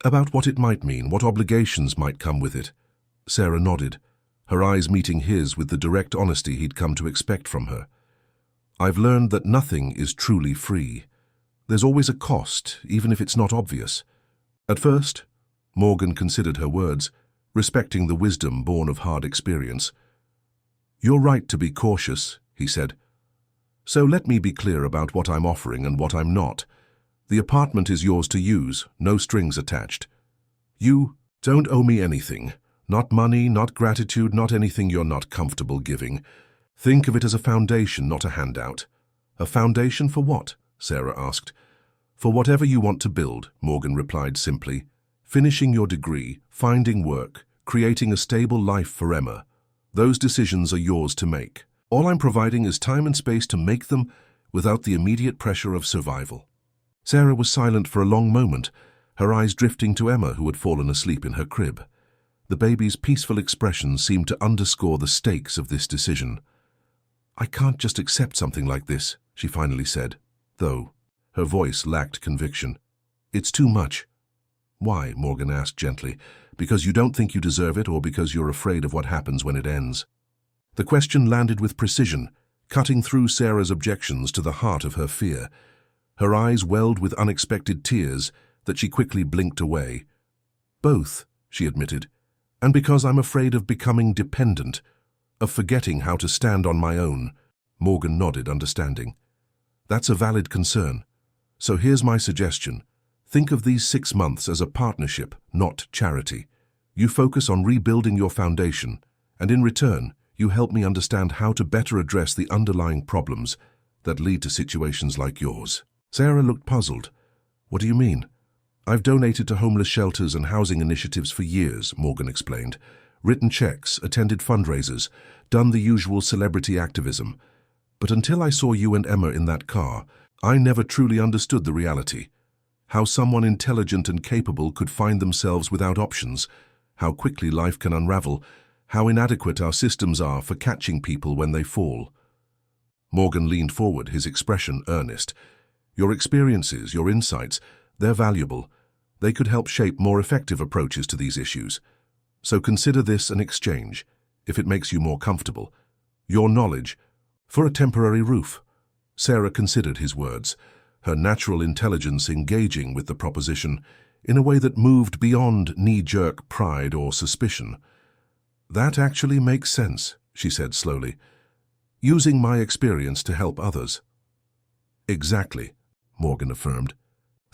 "About what it might mean, what obligations might come with it." Sarah nodded, her eyes meeting his with the direct honesty he'd come to expect from her. "I've learned that nothing is truly free. There's always a cost, even if it's not obvious." At first, Morgan considered her words, respecting the wisdom born of hard experience. "You're right to be cautious," he said. "So let me be clear about what I'm offering and what I'm not. The apartment is yours to use, no strings attached. You don't owe me anything. Not money, not gratitude, not anything you're not comfortable giving. Think of it as a foundation, not a handout." "A foundation for what?" Sarah asked. "For whatever you want to build," Morgan replied simply. "Finishing your degree, finding work, creating a stable life for Emma. Those decisions are yours to make. All I'm providing is time and space to make them without the immediate pressure of survival." Sarah was silent for a long moment, her eyes drifting to Emma, who had fallen asleep in her crib. The baby's peaceful expression seemed to underscore the stakes of this decision. "I can't just accept something like this," she finally said, though her voice lacked conviction. "It's too much." "Why?" Morgan asked gently. "Because you don't think you deserve it, or because you're afraid of what happens when it ends?" The question landed with precision, cutting through Sarah's objections to the heart of her fear. Her eyes welled with unexpected tears that she quickly blinked away. "Both," she admitted, "and because I'm afraid of becoming dependent, of forgetting how to stand on my own." Morgan nodded, understanding. "That's a valid concern. So here's my suggestion. Think of these 6 months as a partnership, not charity. You focus on rebuilding your foundation, and in return, you help me understand how to better address the underlying problems that lead to situations like yours." Sarah looked puzzled. "What do you mean?" "I've donated to homeless shelters and housing initiatives for years," Morgan explained. "Written checks, attended fundraisers, done the usual celebrity activism. But until I saw you and Emma in that car, I never truly understood the reality. How someone intelligent and capable could find themselves without options, how quickly life can unravel, how inadequate our systems are for catching people when they fall." Morgan leaned forward, his expression earnest. "Your experiences, your insights, they're valuable. They could help shape more effective approaches to these issues. So consider this an exchange, if it makes you more comfortable. Your knowledge for a temporary roof." Sarah considered his words, her natural intelligence engaging with the proposition in a way that moved beyond knee-jerk pride or suspicion. "That actually makes sense," she said slowly. "Using my experience to help others." "Exactly," Morgan affirmed.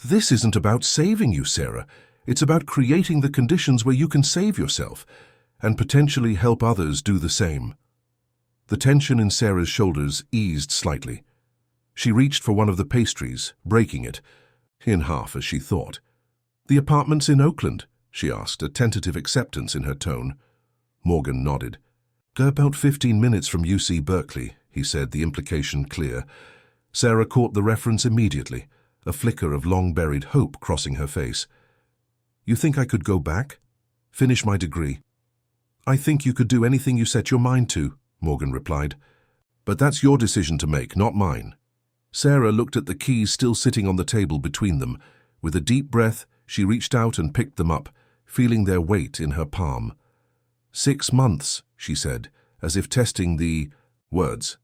"This isn't about saving you, Sarah. It's about creating the conditions where you can save yourself and potentially help others do the same." The tension in Sarah's shoulders eased slightly. She reached for one of the pastries, breaking it, in half as she thought. "The apartment's in Oakland?" she asked, a tentative acceptance in her tone. Morgan nodded. "About 15 minutes from UC Berkeley," he said, the implication clear. Sarah caught the reference immediately, a flicker of long-buried hope crossing her face. "You think I could go back? Finish my degree?" "I think you could do anything you set your mind to," Morgan replied. "But that's your decision to make, not mine." Sarah looked at the keys still sitting on the table between them. With a deep breath, she reached out and picked them up, feeling their weight in her palm. 6 months, she said, as if testing the words.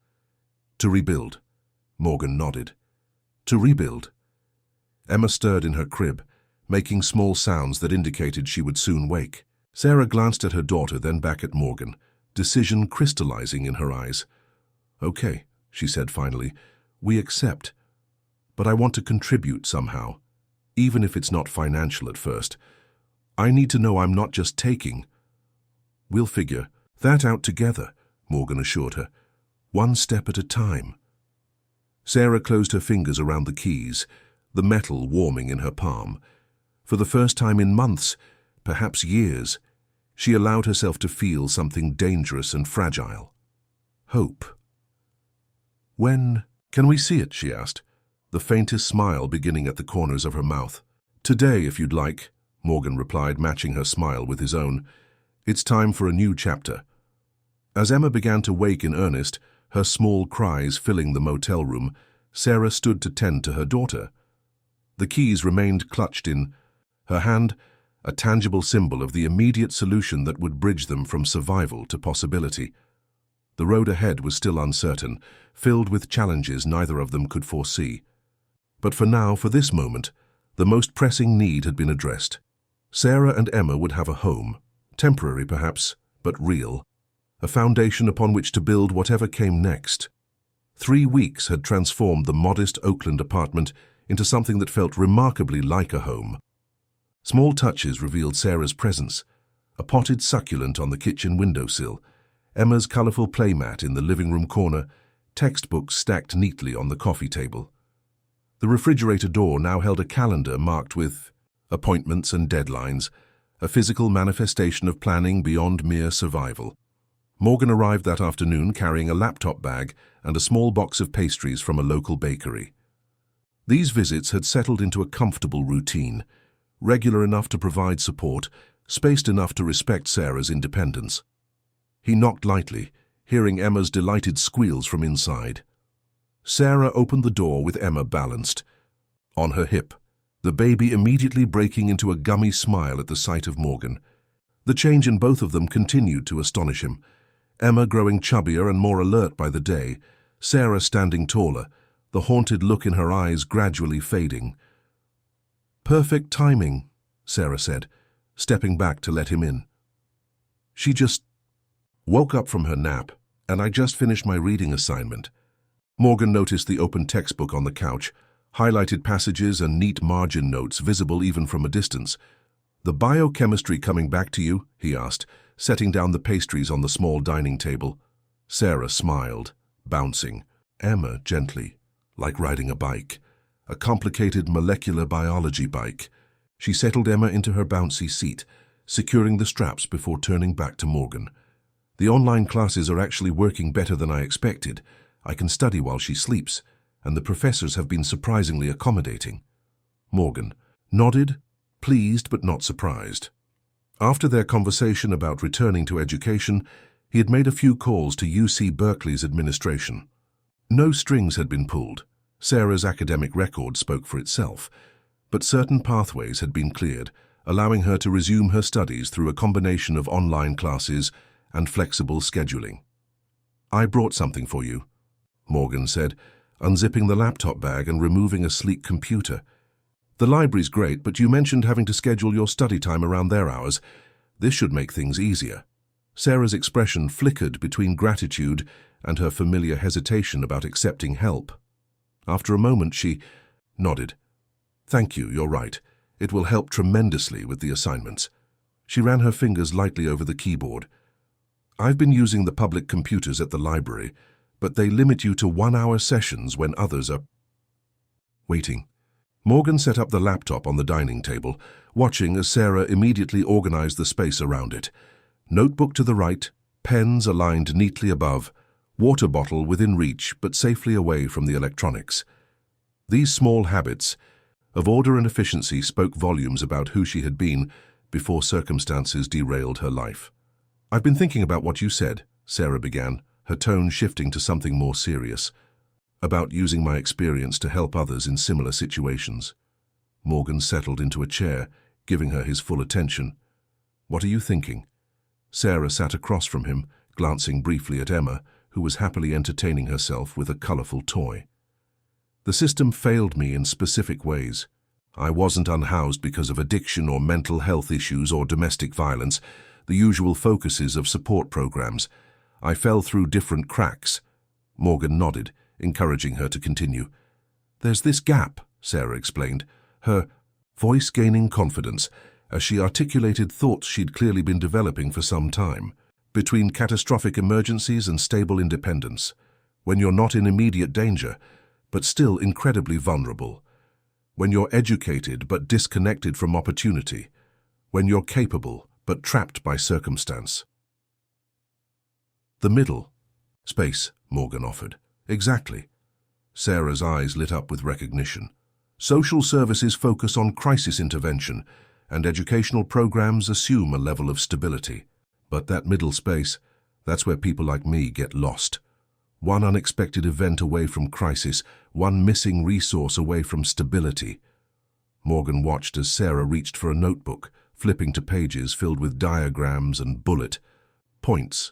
"To rebuild." Morgan nodded. "To rebuild." Emma stirred in her crib, making small sounds that indicated she would soon wake. Sarah glanced at her daughter, then back at Morgan, decision crystallizing in her eyes. "Okay," she said finally, "we accept. But I want to contribute somehow, even if it's not financial at first. I need to know I'm not just taking." "We'll figure that out together," Morgan assured her. "One step at a time." Sarah closed her fingers around the keys, the metal warming in her palm. For the first time in months, perhaps years, she allowed herself to feel something dangerous and fragile. Hope. "When can we see it?" she asked, the faintest smile beginning at the corners of her mouth. "Today, if you'd like," Morgan replied, matching her smile with his own. "It's time for a new chapter." As Emma began to wake in earnest, her small cries filling the motel room, Sarah stood to tend to her daughter. The keys remained clutched in her hand, a tangible symbol of the immediate solution that would bridge them from survival to possibility. The road ahead was still uncertain, filled with challenges neither of them could foresee. But for now, for this moment, the most pressing need had been addressed. Sarah and Emma would have a home, temporary perhaps, but real, a foundation upon which to build whatever came next. 3 weeks had transformed the modest Oakland apartment into something that felt remarkably like a home. Small touches revealed Sarah's presence, a potted succulent on the kitchen windowsill, Emma's colorful playmat in the living room corner, textbooks stacked neatly on the coffee table. The refrigerator door now held a calendar marked with appointments and deadlines, a physical manifestation of planning beyond mere survival. Morgan arrived that afternoon carrying a laptop bag and a small box of pastries from a local bakery. These visits had settled into a comfortable routine, regular enough to provide support, spaced enough to respect Sarah's independence. He knocked lightly, hearing Emma's delighted squeals from inside. Sarah opened the door with Emma balanced on her hip, the baby immediately breaking into a gummy smile at the sight of Morgan. The change in both of them continued to astonish him, Emma growing chubbier and more alert by the day, Sarah standing taller, the haunted look in her eyes gradually fading. "Perfect timing," Sarah said, stepping back to let him in. "She just woke up from her nap, and I just finished my reading assignment." Morgan noticed the open textbook on the couch, highlighted passages and neat margin notes visible even from a distance. "The biochemistry coming back to you?" he asked, setting down the pastries on the small dining table. Sarah smiled, bouncing. Emma gently, like riding a bike, a complicated molecular biology bike. She settled Emma into her bouncy seat, securing the straps before turning back to Morgan. "The online classes are actually working better than I expected. I can study while she sleeps, and the professors have been surprisingly accommodating." Morgan nodded, pleased but not surprised. After their conversation about returning to education, he had made a few calls to UC Berkeley's administration. No strings had been pulled. Sarah's academic record spoke for itself, but certain pathways had been cleared, allowing her to resume her studies through a combination of online classes and flexible scheduling. "I brought something for you," Morgan said, unzipping the laptop bag and removing a sleek computer. "The library's great, but you mentioned having to schedule your study time around their hours. This should make things easier." Sarah's expression flickered between gratitude and her familiar hesitation about accepting help. After a moment, she nodded. "Thank you, you're right. It will help tremendously with the assignments." She ran her fingers lightly over the keyboard. "I've been using the public computers at the library, but they limit you to 1-hour sessions when others are waiting." Morgan set up the laptop on the dining table, watching as Sarah immediately organized the space around it. Notebook to the right, pens aligned neatly above, water bottle within reach but safely away from the electronics. These small habits of order and efficiency spoke volumes about who she had been before circumstances derailed her life. "I've been thinking about what you said," Sarah began, her tone shifting to something more serious, "about using my experience to help others in similar situations." Morgan settled into a chair, giving her his full attention. "What are you thinking?" Sarah sat across from him, glancing briefly at Emma, who was happily entertaining herself with a colorful toy. "The system failed me in specific ways. I wasn't unhoused because of addiction or mental health issues or domestic violence, the usual focuses of support programs. I fell through different cracks." Morgan nodded, encouraging her to continue. "There's this gap," Sarah explained, her voice gaining confidence as she articulated thoughts she'd clearly been developing for some time, "between catastrophic emergencies and stable independence. When you're not in immediate danger, but still incredibly vulnerable. When you're educated but disconnected from opportunity. When you're capable but trapped by circumstance." "The middle space," Morgan offered. "Exactly." Sarah's eyes lit up with recognition. "Social services focus on crisis intervention, and educational programs assume a level of stability. But that middle space, that's where people like me get lost. One unexpected event away from crisis, one missing resource away from stability." Morgan watched as Sarah reached for a notebook, flipping to pages filled with diagrams and bullet points.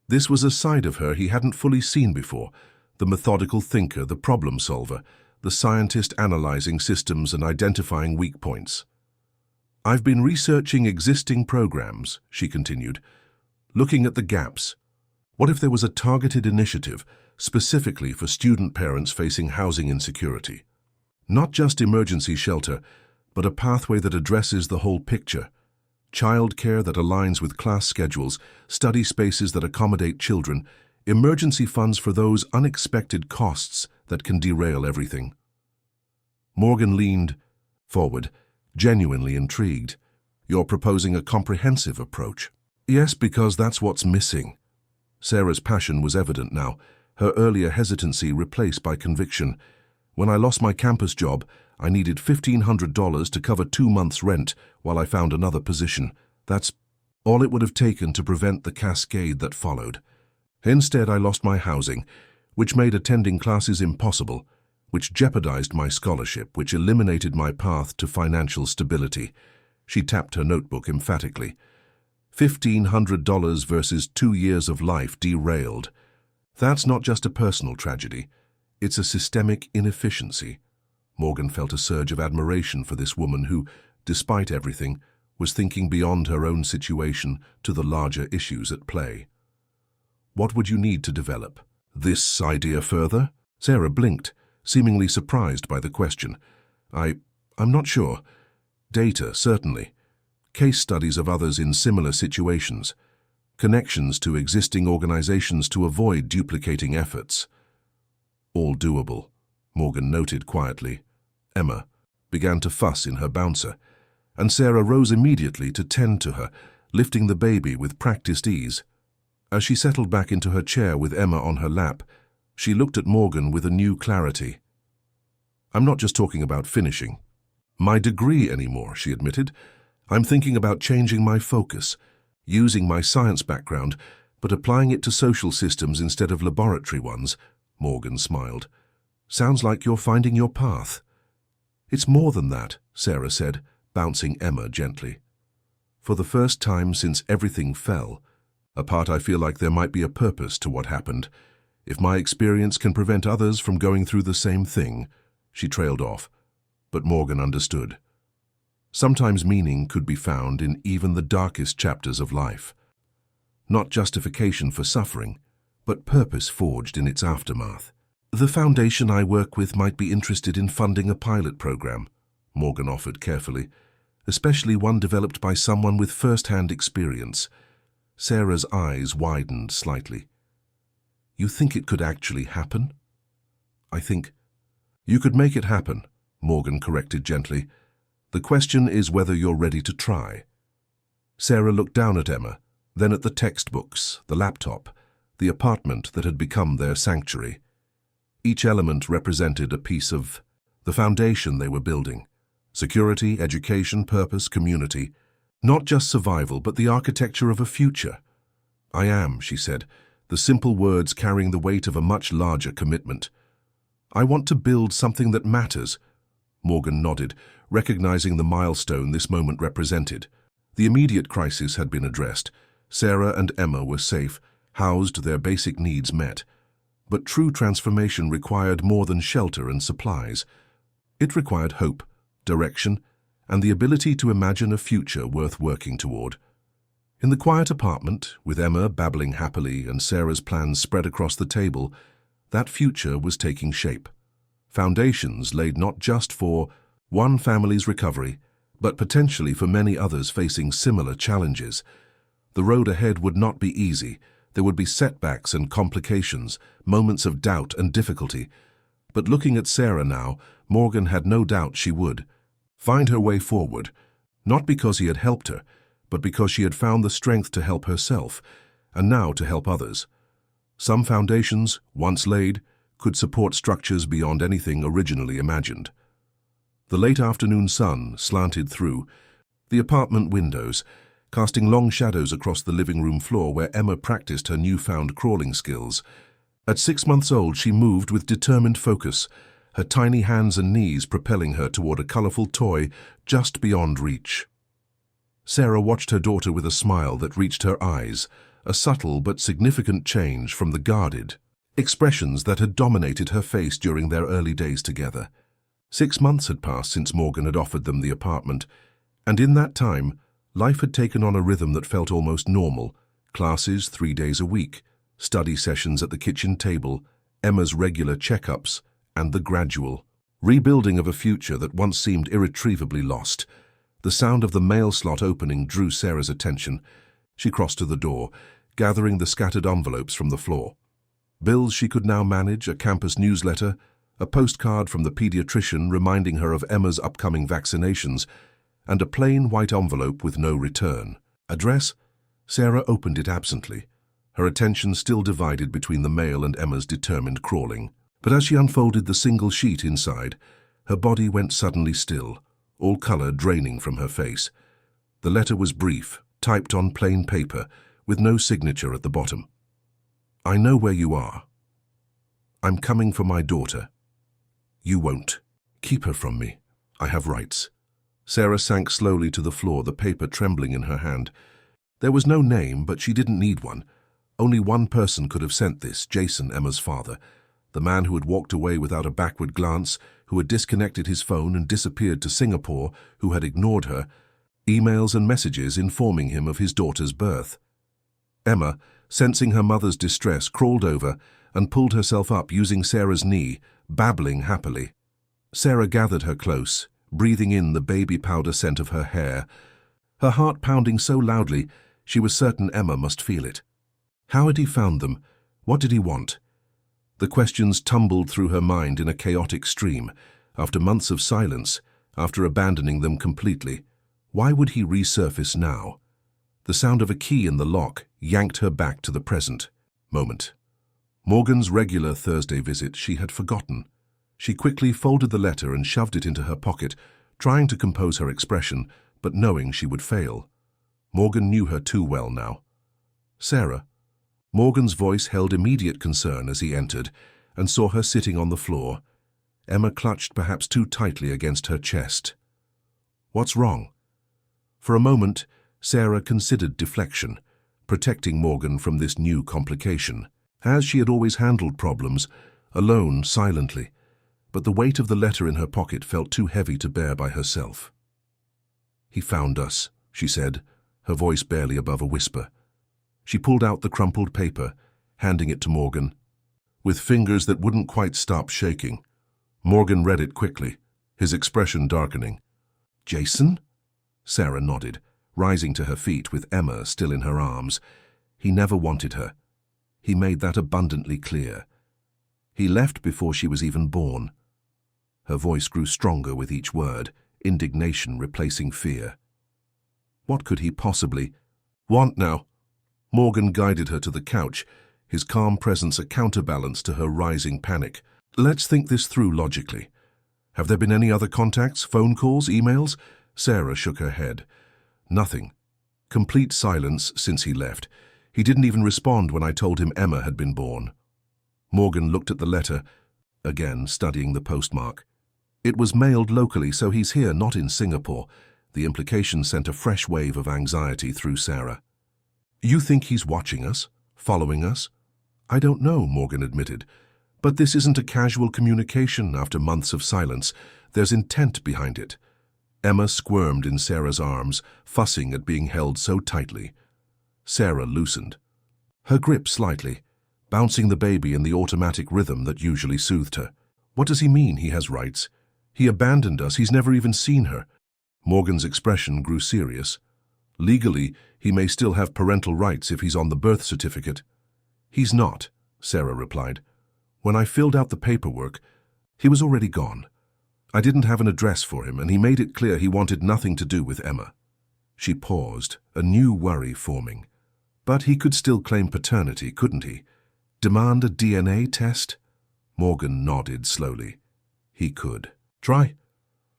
This was a side of her he hadn't fully seen before, the methodical thinker, the problem solver, the scientist analyzing systems and identifying weak points. "I've been researching existing programs," she continued, "looking at the gaps. What if there was a targeted initiative specifically for student parents facing housing insecurity? Not just emergency shelter, but a pathway that addresses the whole picture. Childcare that aligns with class schedules, study spaces that accommodate children, emergency funds for those unexpected costs that can derail everything." Morgan leaned forward, genuinely intrigued. "You're proposing a comprehensive approach." "Yes, because that's what's missing." Sarah's passion was evident now, her earlier hesitancy replaced by conviction. "When I lost my campus job, I needed $1,500 to cover 2 months' rent while I found another position. That's all it would have taken to prevent the cascade that followed. Instead, I lost my housing, which made attending classes impossible, which jeopardized my scholarship, which eliminated my path to financial stability." She tapped her notebook emphatically. $1,500 versus 2 years of life derailed. That's not just a personal tragedy. It's a systemic inefficiency. Morgan felt a surge of admiration for this woman who, despite everything, was thinking beyond her own situation to the larger issues at play. What would you need to develop this idea further? Sarah blinked, seemingly surprised by the question. I'm not sure. Data, certainly. Case studies of others in similar situations. Connections to existing organizations to avoid duplicating efforts. All doable, Morgan noted quietly. Emma began to fuss in her bouncer, and Sarah rose immediately to tend to her, lifting the baby with practiced ease. As she settled back into her chair with Emma on her lap, she looked at Morgan with a new clarity. I'm not just talking about finishing my degree anymore, she admitted. I'm thinking about changing my focus, using my science background, but applying it to social systems instead of laboratory ones. Morgan smiled. Sounds like you're finding your path. It's more than that, Sarah said, bouncing Emma gently. For the first time since everything fell, apart, I feel like there might be a purpose to what happened. If my experience can prevent others from going through the same thing, she trailed off. But Morgan understood. Sometimes meaning could be found in even the darkest chapters of life. Not justification for suffering, but purpose forged in its aftermath. The foundation I work with might be interested in funding a pilot program, Morgan offered carefully, especially one developed by someone with first-hand experience. Sarah's eyes widened slightly. You think it could actually happen? I think you could make it happen, Morgan corrected gently. The question is whether you're ready to try. Sarah looked down at Emma, then at the textbooks, the laptop, the apartment that had become their sanctuary. Each element represented a piece of the foundation they were building. Security, education, purpose, community. Not just survival, but the architecture of a future. I am, she said, the simple words carrying the weight of a much larger commitment. I want to build something that matters. Morgan nodded, recognizing the milestone this moment represented. The immediate crisis had been addressed. Sarah and Emma were safe, housed, their basic needs met. But true transformation required more than shelter and supplies. It required hope, direction, and the ability to imagine a future worth working toward. In the quiet apartment, with Emma babbling happily and Sarah's plans spread across the table, that future was taking shape. Foundations laid not just for one family's recovery, but potentially for many others facing similar challenges. The road ahead would not be easy. There would be setbacks and complications, moments of doubt and difficulty. But looking at Sarah now, Morgan had no doubt she would find her way forward, not because he had helped her, but because she had found the strength to help herself, and now to help others. Some foundations, once laid, could support structures beyond anything originally imagined. The late afternoon sun slanted through the apartment windows, casting long shadows across the living room floor where Emma practiced her newfound crawling skills. At 6 months old, she moved with determined focus, her tiny hands and knees propelling her toward a colorful toy just beyond reach. Sarah watched her daughter with a smile that reached her eyes, a subtle but significant change from the guarded expressions that had dominated her face during their early days together. 6 months had passed since Morgan had offered them the apartment, and in that time, life had taken on a rhythm that felt almost normal. Classes 3 days a week, study sessions at the kitchen table, Emma's regular checkups, and the gradual rebuilding of a future that once seemed irretrievably lost. The sound of the mail slot opening drew Sarah's attention. She crossed to the door, gathering the scattered envelopes from the floor. Bills she could now manage, a campus newsletter, a postcard from the pediatrician reminding her of Emma's upcoming vaccinations, and a plain white envelope with no return address. Sarah opened it absently, her attention still divided between the mail and Emma's determined crawling. But as she unfolded the single sheet inside, her body went suddenly still, all color draining from her face. The letter was brief, typed on plain paper, with no signature at the bottom. I know where you are. I'm coming for my daughter. You won't. Keep her from me. I have rights. Sarah sank slowly to the floor, the paper trembling in her hand. There was no name, but she didn't need one. Only one person could have sent this, Jason, Emma's father, the man who had walked away without a backward glance, who had disconnected his phone and disappeared to Singapore, who had ignored her, emails and messages informing him of his daughter's birth. Emma, sensing her mother's distress, crawled over and pulled herself up using Sarah's knee, babbling happily. Sarah gathered her close, breathing in the baby powder scent of her hair, her heart pounding so loudly she was certain Emma must feel it. How had he found them? What did he want? The questions tumbled through her mind in a chaotic stream, after months of silence, after abandoning them completely. Why would he resurface now? The sound of a key in the lock yanked her back to the present moment. Morgan's regular Thursday visit she had forgotten. She quickly folded the letter and shoved it into her pocket, trying to compose her expression, but knowing she would fail. Morgan knew her too well now. Sarah. Morgan's voice held immediate concern as he entered and saw her sitting on the floor. Emma clutched perhaps too tightly against her chest. What's wrong? For a moment, Sarah considered deflection, protecting Morgan from this new complication, as she had always handled problems, alone, silently, but the weight of the letter in her pocket felt too heavy to bear by herself. "He found us," she said, her voice barely above a whisper. She pulled out the crumpled paper, handing it to Morgan, with fingers that wouldn't quite stop shaking. Morgan read it quickly, his expression darkening. "Jason?" Sarah nodded, rising to her feet with Emma still in her arms. He never wanted her. He made that abundantly clear. He left before she was even born. Her voice grew stronger with each word, indignation replacing fear. What could he possibly want now? Morgan guided her to the couch, his calm presence a counterbalance to her rising panic. "Let's think this through logically. Have there been any other contacts, phone calls, emails?" Sarah shook her head. "Nothing. Complete silence since he left. He didn't even respond when I told him Emma had been born." Morgan looked at the letter, again studying the postmark. It was mailed locally, so he's here, not in Singapore. The implication sent a fresh wave of anxiety through Sarah. "You think he's watching us? Following us?" "I don't know," Morgan admitted. "But this isn't a casual communication after months of silence. There's intent behind it." Emma squirmed in Sarah's arms, fussing at being held so tightly. Sarah loosened, her grip slightly, bouncing the baby in the automatic rhythm that usually soothed her. "What does he mean he has rights? He abandoned us. He's never even seen her." Morgan's expression grew serious. "Legally, he may still have parental rights if he's on the birth certificate." "He's not," Sarah replied. "When I filled out the paperwork, he was already gone. I didn't have an address for him, and he made it clear he wanted nothing to do with Emma." She paused, a new worry forming. But he could still claim paternity, couldn't he? Demand a DNA test? Morgan nodded slowly. He could. Try.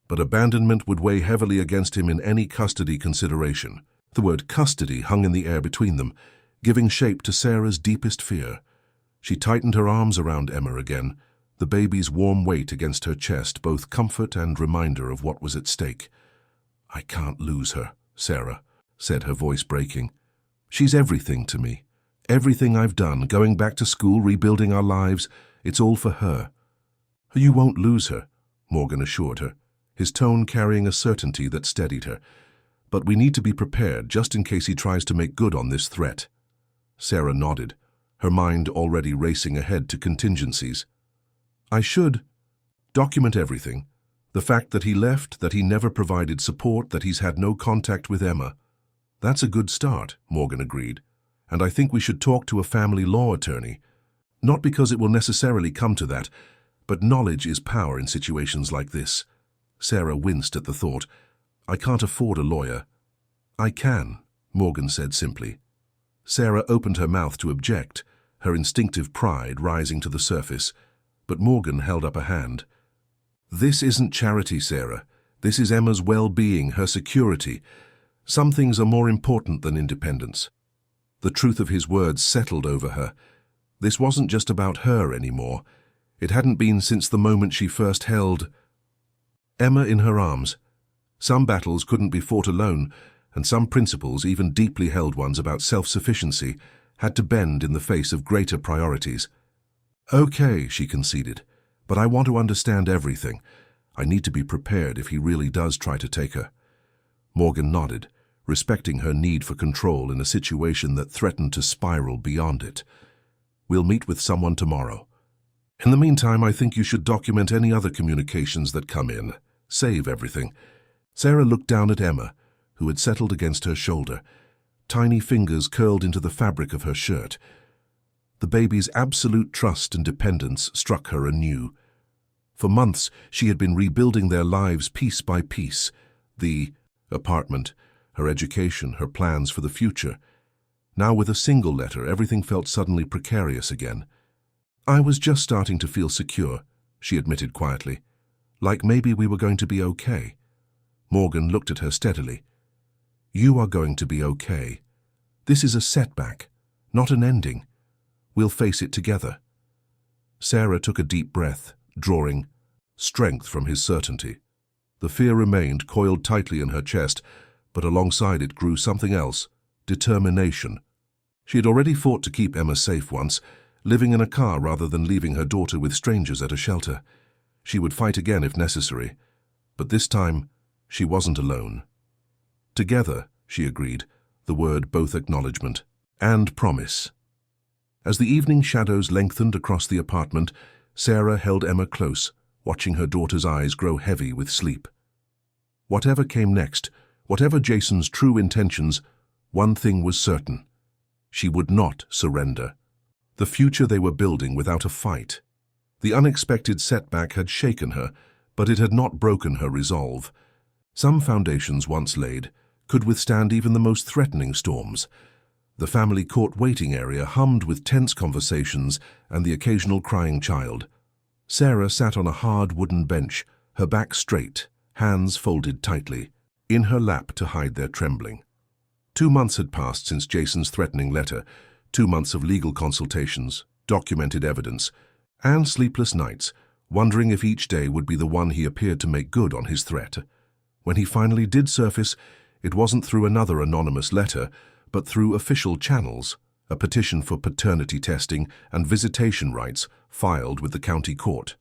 But abandonment would weigh heavily against him in any custody consideration. The word custody hung in the air between them, giving shape to Sarah's deepest fear. She tightened her arms around Emma again, the baby's warm weight against her chest, both comfort and reminder of what was at stake. "I can't lose her," Sarah said, her voice breaking. "She's everything to me. Everything I've done, going back to school, rebuilding our lives, it's all for her." "You won't lose her," Morgan assured her, his tone carrying a certainty that steadied her. "But we need to be prepared just in case he tries to make good on this threat." Sarah nodded, her mind already racing ahead to contingencies. "I should document everything. The fact that he left, that he never provided support, that he's had no contact with Emma. That's a good start," Morgan agreed. "And I think we should talk to a family law attorney. Not because it will necessarily come to that, but knowledge is power in situations like this." Sarah winced at the thought. "I can't afford a lawyer." "I can," Morgan said simply. Sarah opened her mouth to object, her instinctive pride rising to the surface, but Morgan held up a hand. "This isn't charity, Sarah. This is Emma's well-being, her security. Some things are more important than independence." The truth of his words settled over her. This wasn't just about her anymore. It hadn't been since the moment she first held Emma in her arms. Some battles couldn't be fought alone, and some principles, even deeply held ones about self-sufficiency, had to bend in the face of greater priorities. "Okay," she conceded, "but I want to understand everything. I need to be prepared if he really does try to take her." Morgan nodded, respecting her need for control in a situation that threatened to spiral beyond it. "We'll meet with someone tomorrow. In the meantime, I think you should document any other communications that come in. Save everything." Sarah looked down at Emma, who had settled against her shoulder. Tiny fingers curled into the fabric of her shirt. The baby's absolute trust and dependence struck her anew. For months, she had been rebuilding their lives piece by piece. The apartment, her education, her plans for the future. Now, with a single letter, everything felt suddenly precarious again. "I was just starting to feel secure," she admitted quietly. "Like maybe we were going to be okay." Morgan looked at her steadily. "You are going to be okay. This is a setback, not an ending. We'll face it together." Sarah took a deep breath, drawing strength from his certainty. The fear remained coiled tightly in her chest, but alongside it grew something else, determination. She had already fought to keep Emma safe once, living in a car rather than leaving her daughter with strangers at a shelter. She would fight again if necessary, but this time she wasn't alone. Together, she agreed, the word both acknowledgement and promise. As the evening shadows lengthened across the apartment, Sarah held Emma close, watching her daughter's eyes grow heavy with sleep. Whatever came next, whatever Jason's true intentions, one thing was certain. She would not surrender. The future they were building without a fight. The unexpected setback had shaken her, but it had not broken her resolve. Some foundations once laid could withstand even the most threatening storms. The family court waiting area hummed with tense conversations and the occasional crying child. Sarah sat on a hard wooden bench, her back straight, hands folded tightly, in her lap to hide their trembling. 2 months had passed since Jason's threatening letter, 2 months of legal consultations, documented evidence, and sleepless nights, wondering if each day would be the one he appeared to make good on his threat. When he finally did surface, it wasn't through another anonymous letter, but through official channels, a petition for paternity testing and visitation rights filed with the county court.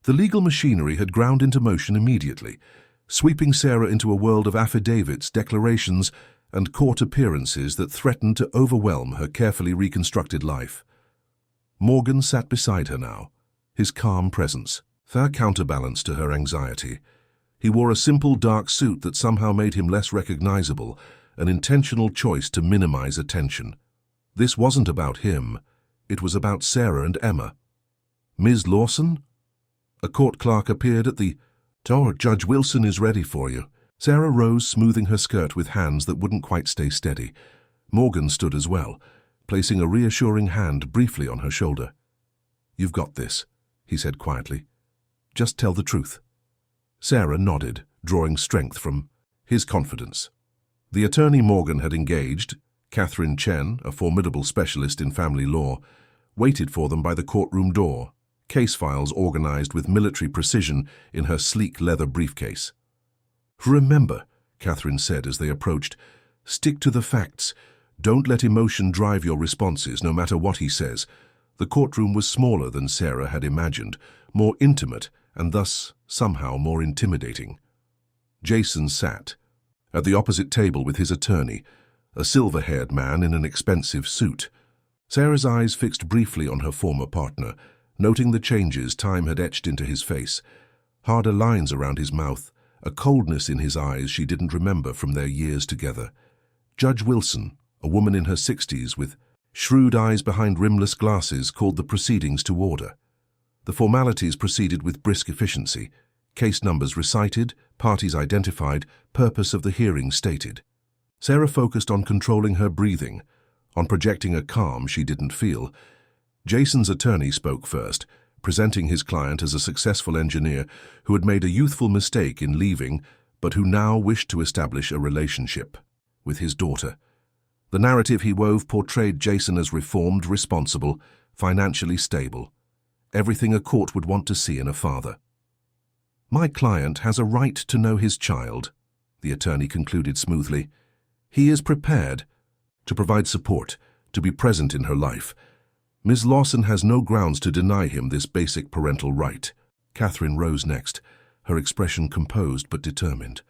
The legal machinery had ground into motion immediately, sweeping Sarah into a world of affidavits, declarations, and court appearances that threatened to overwhelm her carefully reconstructed life. Morgan sat beside her now, his calm presence, fair counterbalance to her anxiety. He wore a simple dark suit that somehow made him less recognizable, an intentional choice to minimize attention. This wasn't about him. It was about Sarah and Emma. "Ms. Lawson?" A court clerk appeared at the door. "Judge Wilson is ready for you." Sarah rose, smoothing her skirt with hands that wouldn't quite stay steady. Morgan stood as well, placing a reassuring hand briefly on her shoulder. "You've got this," he said quietly. "Just tell the truth." Sarah nodded, drawing strength from his confidence. The attorney Morgan had engaged, Catherine Chen, a formidable specialist in family law, waited for them by the courtroom door, case files organized with military precision in her sleek leather briefcase. "Remember," Catherine said as they approached, "stick to the facts. Don't let emotion drive your responses, no matter what he says." The courtroom was smaller than Sarah had imagined, more intimate, and thus somehow more intimidating. Jason sat at the opposite table with his attorney, a silver-haired man in an expensive suit. Sarah's eyes fixed briefly on her former partner, noting the changes time had etched into his face. Harder lines around his mouth, a coldness in his eyes she didn't remember from their years together. Judge Wilson, a woman in her 60s with shrewd eyes behind rimless glasses, called the proceedings to order. The formalities proceeded with brisk efficiency, case numbers recited, parties identified, purpose of the hearing stated. Sarah focused on controlling her breathing, on projecting a calm she didn't feel. Jason's attorney spoke first, presenting his client as a successful engineer who had made a youthful mistake in leaving, but who now wished to establish a relationship with his daughter. The narrative he wove portrayed Jason as reformed, responsible, financially stable, everything a court would want to see in a father. "My client has a right to know his child," the attorney concluded smoothly. "He is prepared to provide support, to be present in her life. Ms. Lawson has no grounds to deny him this basic parental right. Catherine rose next, her expression composed but determined.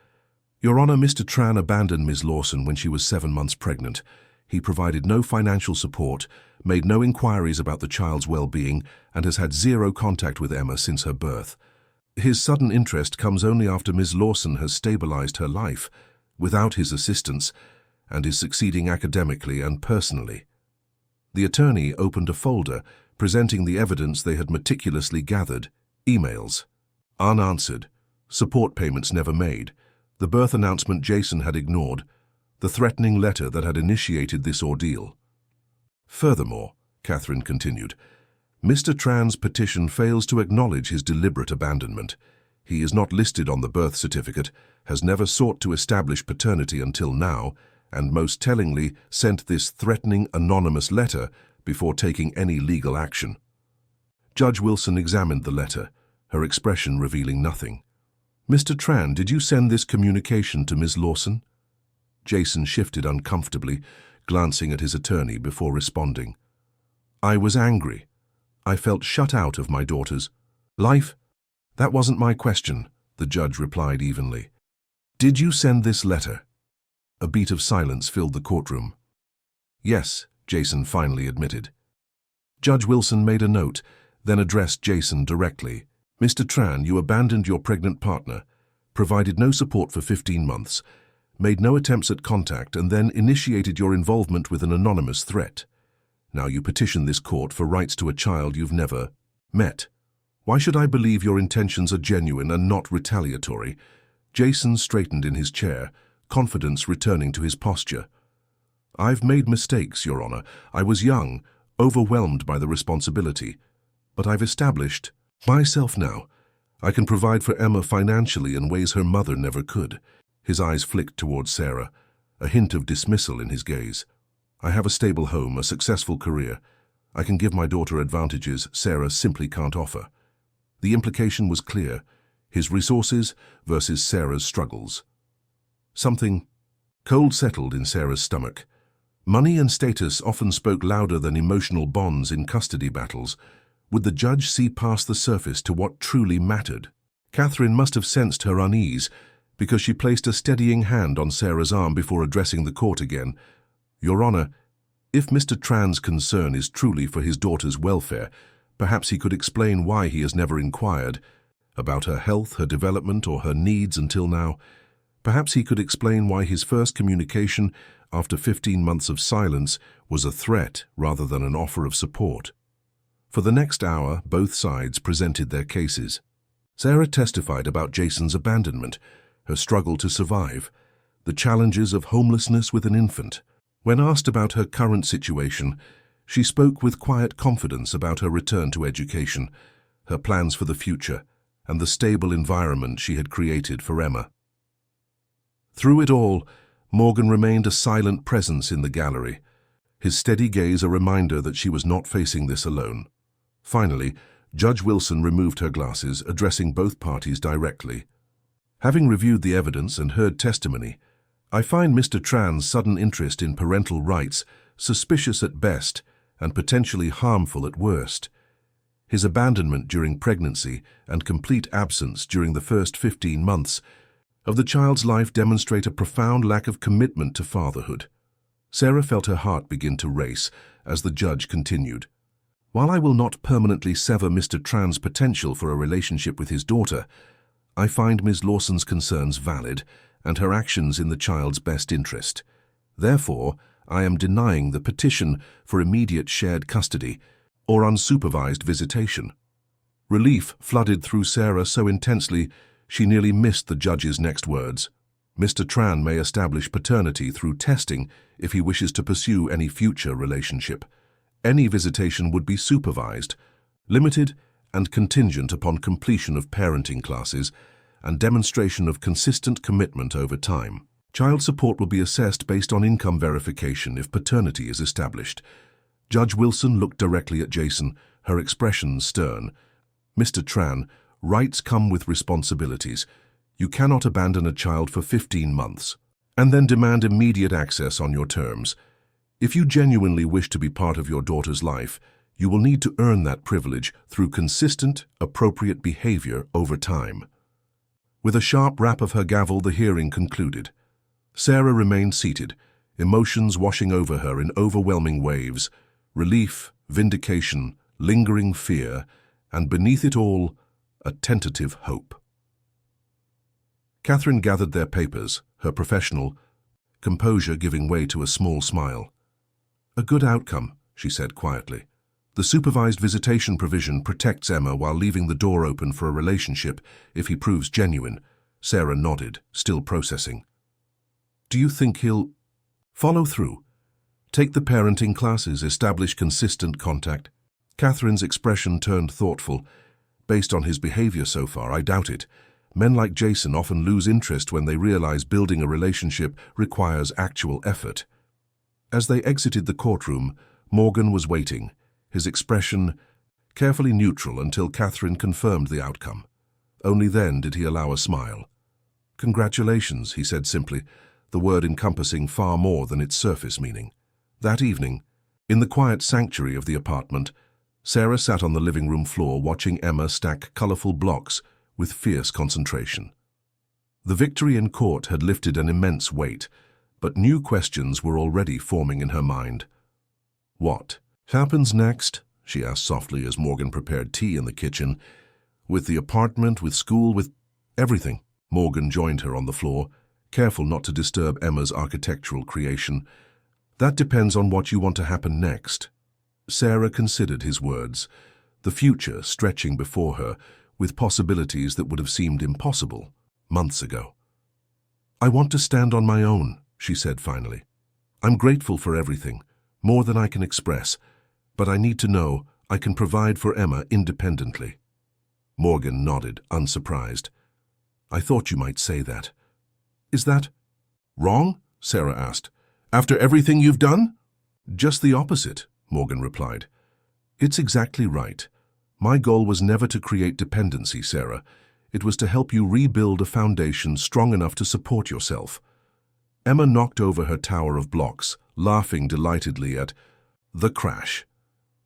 Your Honor, Mr. Tran abandoned Ms. Lawson when she was 7 months pregnant. He provided no financial support, made no inquiries about the child's well-being, and has had zero contact with Emma since her birth. His sudden interest comes only after Ms. Lawson has stabilized her life, without his assistance, and is succeeding academically and personally. The attorney opened a folder presenting the evidence they had meticulously gathered: emails, unanswered, support payments never made, the birth announcement Jason had ignored, the threatening letter that had initiated this ordeal. Furthermore, Catherine continued, Mr. Tran's petition fails to acknowledge his deliberate abandonment. He is not listed on the birth certificate, has never sought to establish paternity until now, and most tellingly sent this threatening anonymous letter before taking any legal action. Judge Wilson examined the letter, her expression revealing nothing. Mr. Tran, did you send this communication to Ms. Lawson? Jason shifted uncomfortably, glancing at his attorney before responding. I was angry. I felt shut out of my daughter's life. That wasn't my question, the judge replied evenly. Did you send this letter? A beat of silence filled the courtroom. Yes, Jason finally admitted. Judge Wilson made a note, then addressed Jason directly. Mr. Tran, you abandoned your pregnant partner, provided no support for 15 months, made no attempts at contact, and then initiated your involvement with an anonymous threat. Now you petition this court for rights to a child you've never met. Why should I believe your intentions are genuine and not retaliatory? Jason straightened in his chair, confidence returning to his posture. I've made mistakes, Your Honor. I was young, overwhelmed by the responsibility. But I've established myself now. I can provide for Emma financially in ways her mother never could. His eyes flicked towards Sarah, a hint of dismissal in his gaze. I have a stable home, a successful career. I can give my daughter advantages Sarah simply can't offer. The implication was clear: his resources versus Sarah's struggles. Something cold settled in Sarah's stomach. Money and status often spoke louder than emotional bonds in custody battles. Would the judge see past the surface to what truly mattered? Catherine must have sensed her unease, because she placed a steadying hand on Sarah's arm before addressing the court again. Your Honor, if Mr. Tran's concern is truly for his daughter's welfare, perhaps he could explain why he has never inquired about her health, her development, or her needs until now. Perhaps he could explain why his first communication, after 15 months of silence, was a threat rather than an offer of support. For the next hour, both sides presented their cases. Sarah testified about Jason's abandonment, her struggle to survive, the challenges of homelessness with an infant. When asked about her current situation, she spoke with quiet confidence about her return to education, her plans for the future, and the stable environment she had created for Emma. Through it all, Morgan remained a silent presence in the gallery, his steady gaze a reminder that she was not facing this alone. Finally, Judge Wilson removed her glasses, addressing both parties directly. Having reviewed the evidence and heard testimony, I find Mr. Tran's sudden interest in parental rights suspicious at best and potentially harmful at worst. His abandonment during pregnancy and complete absence during the first 15 months of the child's life demonstrate a profound lack of commitment to fatherhood. Sarah felt her heart begin to race as the judge continued. While I will not permanently sever Mr. Tran's potential for a relationship with his daughter, I find Ms. Lawson's concerns valid and her actions in the child's best interest. Therefore, I am denying the petition for immediate shared custody or unsupervised visitation. Relief flooded through Sarah so intensely she nearly missed the judge's next words. Mr. Tran may establish paternity through testing if he wishes to pursue any future relationship. Any visitation would be supervised, limited, and contingent upon completion of parenting classes and demonstration of consistent commitment over time. Child support will be assessed based on income verification if paternity is established. Judge Wilson looked directly at Jason, her expression stern. Mr. Tran, rights come with responsibilities. You cannot abandon a child for 15 months and then demand immediate access on your terms. If you genuinely wish to be part of your daughter's life, you will need to earn that privilege through consistent, appropriate behavior over time. With a sharp rap of her gavel, the hearing concluded. Sarah remained seated, emotions washing over her in overwhelming waves, relief, vindication, lingering fear, and beneath it all, a tentative hope. Catherine gathered their papers, her professional composure giving way to a small smile. "A good outcome," she said quietly. "The supervised visitation provision protects Emma while leaving the door open for a relationship if he proves genuine." Sarah nodded, still processing. "Do you think he'll follow through? Take the parenting classes, establish consistent contact?" Catherine's expression turned thoughtful. "Based on his behavior so far, I doubt it. Men like Jason often lose interest when they realize building a relationship requires actual effort." As they exited the courtroom, Morgan was waiting, his expression carefully neutral until Catherine confirmed the outcome. Only then did he allow a smile. "Congratulations," he said simply, the word encompassing far more than its surface meaning. That evening, in the quiet sanctuary of the apartment, Sarah sat on the living room floor watching Emma stack colorful blocks with fierce concentration. The victory in court had lifted an immense weight, but new questions were already forming in her mind. "What happens next?" she asked softly as Morgan prepared tea in the kitchen. "With the apartment, with school, with everything?" Morgan joined her on the floor, careful not to disturb Emma's architectural creation. "That depends on what you want to happen next." Sarah considered his words, the future stretching before her, with possibilities that would have seemed impossible months ago. "I want to stand on my own," she said finally. "I'm grateful for everything, more than I can express, but I need to know I can provide for Emma independently." Morgan nodded, unsurprised. "I thought you might say that." "Is that wrong?" Sarah asked. "After everything you've done?" "Just the opposite," Morgan replied. "It's exactly right. My goal was never to create dependency, Sarah. It was to help you rebuild a foundation strong enough to support yourself." Emma knocked over her tower of blocks, laughing delightedly at the crash.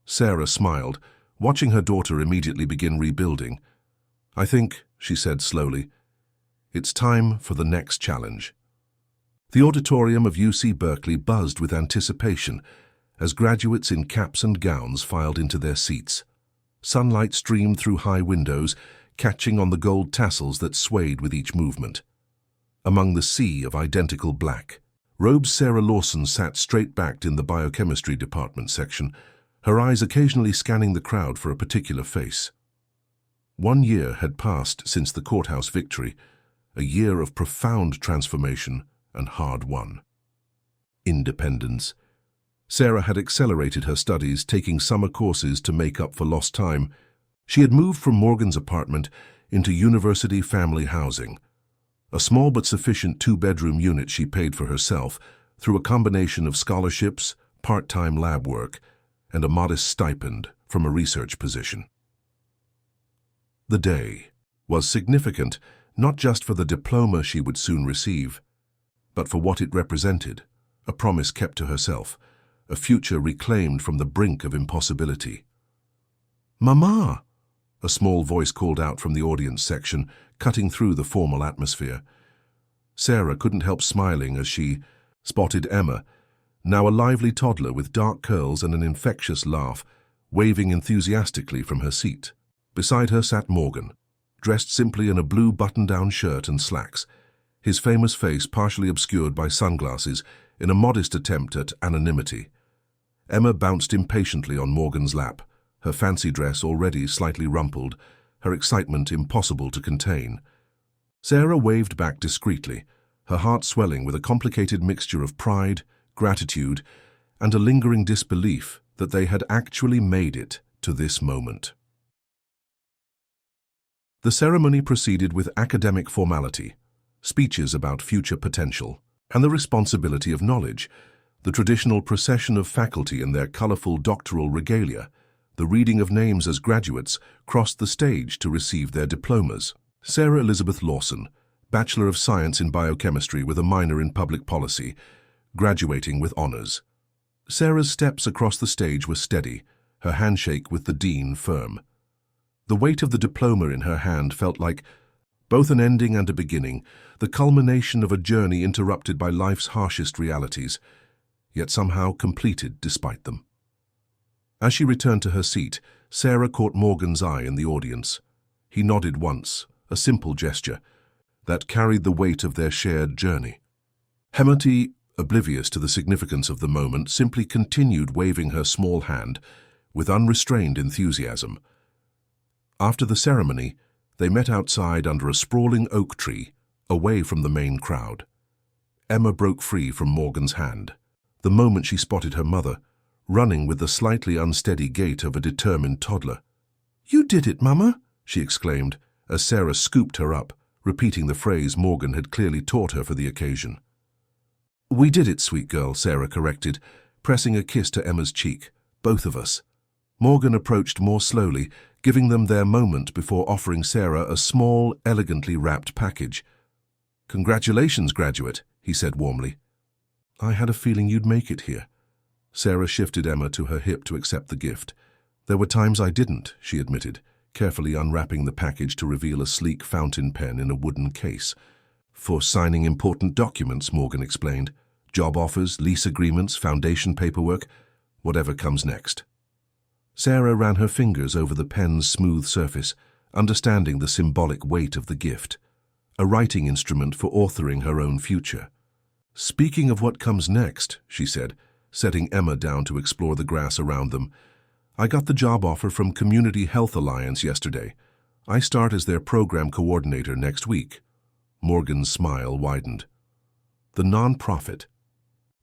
Sarah smiled, watching her daughter immediately begin rebuilding. "I think," she said slowly, "it's time for the next challenge." The auditorium of UC Berkeley buzzed with anticipation as graduates in caps and gowns filed into their seats. Sunlight streamed through high windows, catching on the gold tassels that swayed with each movement. Among the sea of identical black, robed Sarah Lawson sat straight-backed in the biochemistry department section, her eyes occasionally scanning the crowd for a particular face. 1 year had passed since the courthouse victory, a year of profound transformation and hard-won. Independence. Sarah had accelerated her studies, taking summer courses to make up for lost time. She had moved from Morgan's apartment into university family housing, a small but sufficient 2-bedroom unit she paid for herself through a combination of scholarships, part-time lab work, and a modest stipend from a research position. The day was significant not just for the diploma she would soon receive, but for what it represented, a promise kept to herself, a future reclaimed from the brink of impossibility. "Mama!" a small voice called out from the audience section, cutting through the formal atmosphere. Sarah couldn't help smiling as she spotted Emma, now a lively toddler with dark curls and an infectious laugh, waving enthusiastically from her seat. Beside her sat Morgan, dressed simply in a blue button-down shirt and slacks, his famous face partially obscured by sunglasses in a modest attempt at anonymity. Emma bounced impatiently on Morgan's lap, her fancy dress already slightly rumpled, her excitement impossible to contain. Sarah waved back discreetly, her heart swelling with a complicated mixture of pride, gratitude, and a lingering disbelief that they had actually made it to this moment. The ceremony proceeded with academic formality, speeches about future potential, and the responsibility of knowledge, the traditional procession of faculty in their colorful doctoral regalia, the reading of names as graduates, crossed the stage to receive their diplomas. Sarah Elizabeth Lawson, Bachelor of Science in Biochemistry with a minor in Public Policy, graduating with honors. Sarah's steps across the stage were steady, her handshake with the dean firm. The weight of the diploma in her hand felt like both an ending and a beginning, the culmination of a journey interrupted by life's harshest realities, yet somehow completed despite them. As she returned to her seat, Sarah caught Morgan's eye in the audience. He nodded once, a simple gesture, that carried the weight of their shared journey. Hemati, oblivious to the significance of the moment, simply continued waving her small hand with unrestrained enthusiasm. After the ceremony, they met outside under a sprawling oak tree, away from the main crowd. Emma broke free from Morgan's hand. The moment she spotted her mother, running with the slightly unsteady gait of a determined toddler. "You did it, Mama!" she exclaimed, as Sarah scooped her up, repeating the phrase Morgan had clearly taught her for the occasion. "We did it, sweet girl," Sarah corrected, pressing a kiss to Emma's cheek. "Both of us." Morgan approached more slowly, giving them their moment before offering Sarah a small, elegantly wrapped package. "Congratulations, graduate," he said warmly. "I had a feeling you'd make it here." Sarah shifted Emma to her hip to accept the gift. "There were times I didn't," she admitted, carefully unwrapping the package to reveal a sleek fountain pen in a wooden case. "For signing important documents," Morgan explained. "Job offers, lease agreements, foundation paperwork, whatever comes next." Sarah ran her fingers over the pen's smooth surface, understanding the symbolic weight of the gift. A writing instrument for authoring her own future. "Speaking of what comes next," she said, setting Emma down to explore the grass around them, "I got the job offer from Community Health Alliance yesterday. I start as their program coordinator next week." Morgan's smile widened. "The non-profit?